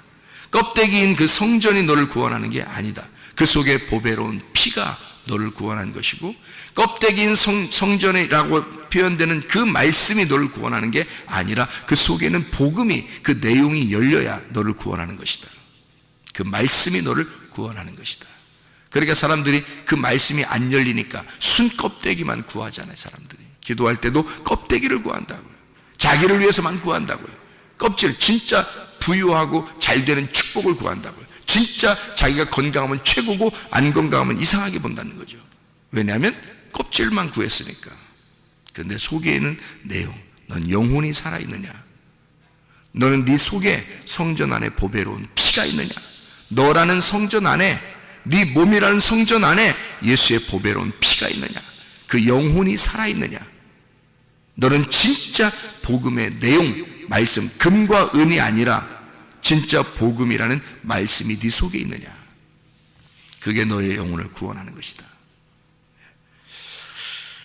S2: 껍데기인 그 성전이 너를 구원하는 게 아니다. 그 속에 보배로운 피가 너를 구원한 것이고, 껍데기인 성전이라고 표현되는 그 말씀이 너를 구원하는 게 아니라 그 속에는 복음이, 그 내용이 열려야 너를 구원하는 것이다. 그 말씀이 너를 구원하는 것이다. 그러니까 사람들이 그 말씀이 안 열리니까 순 껍데기만 구하잖아요. 사람들이 기도할 때도 껍데기를 구한다고요. 자기를 위해서만 구한다고요. 껍질, 진짜 부유하고 잘 되는 축복을 구한다고요. 진짜 자기가 건강하면 최고고 안 건강하면 이상하게 본다는 거죠. 왜냐하면 껍질만 구했으니까. 그런데 속에 있는 내용, 넌 영혼이 살아있느냐? 너는 네 속에 성전 안에 보배로운 피가 있느냐? 너라는 성전 안에, 네 몸이라는 성전 안에 예수의 보배로운 피가 있느냐? 그 영혼이 살아있느냐? 너는 진짜 복음의 내용, 말씀, 금과 은이 아니라 진짜 복음이라는 말씀이 네 속에 있느냐? 그게 너의 영혼을 구원하는 것이다.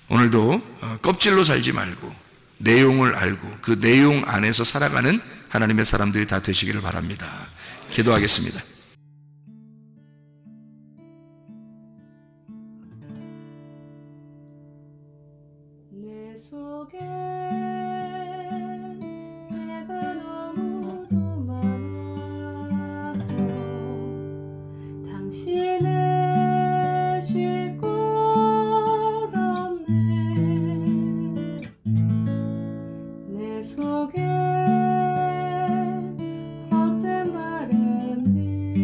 S2: 오늘도 껍질로 살지 말고 내용을 알고 그 내용 안에서 살아가는 하나님의 사람들이 다 되시기를 바랍니다. 기도하겠습니다.
S3: 내 속에 내가 너무도 많아서 당신을 쉴 곳 없네. 내 속에 헛된 바램들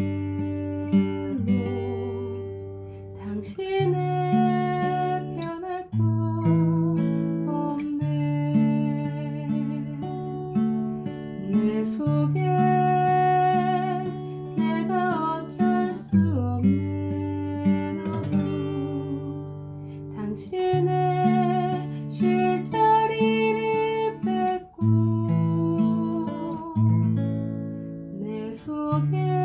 S3: 속에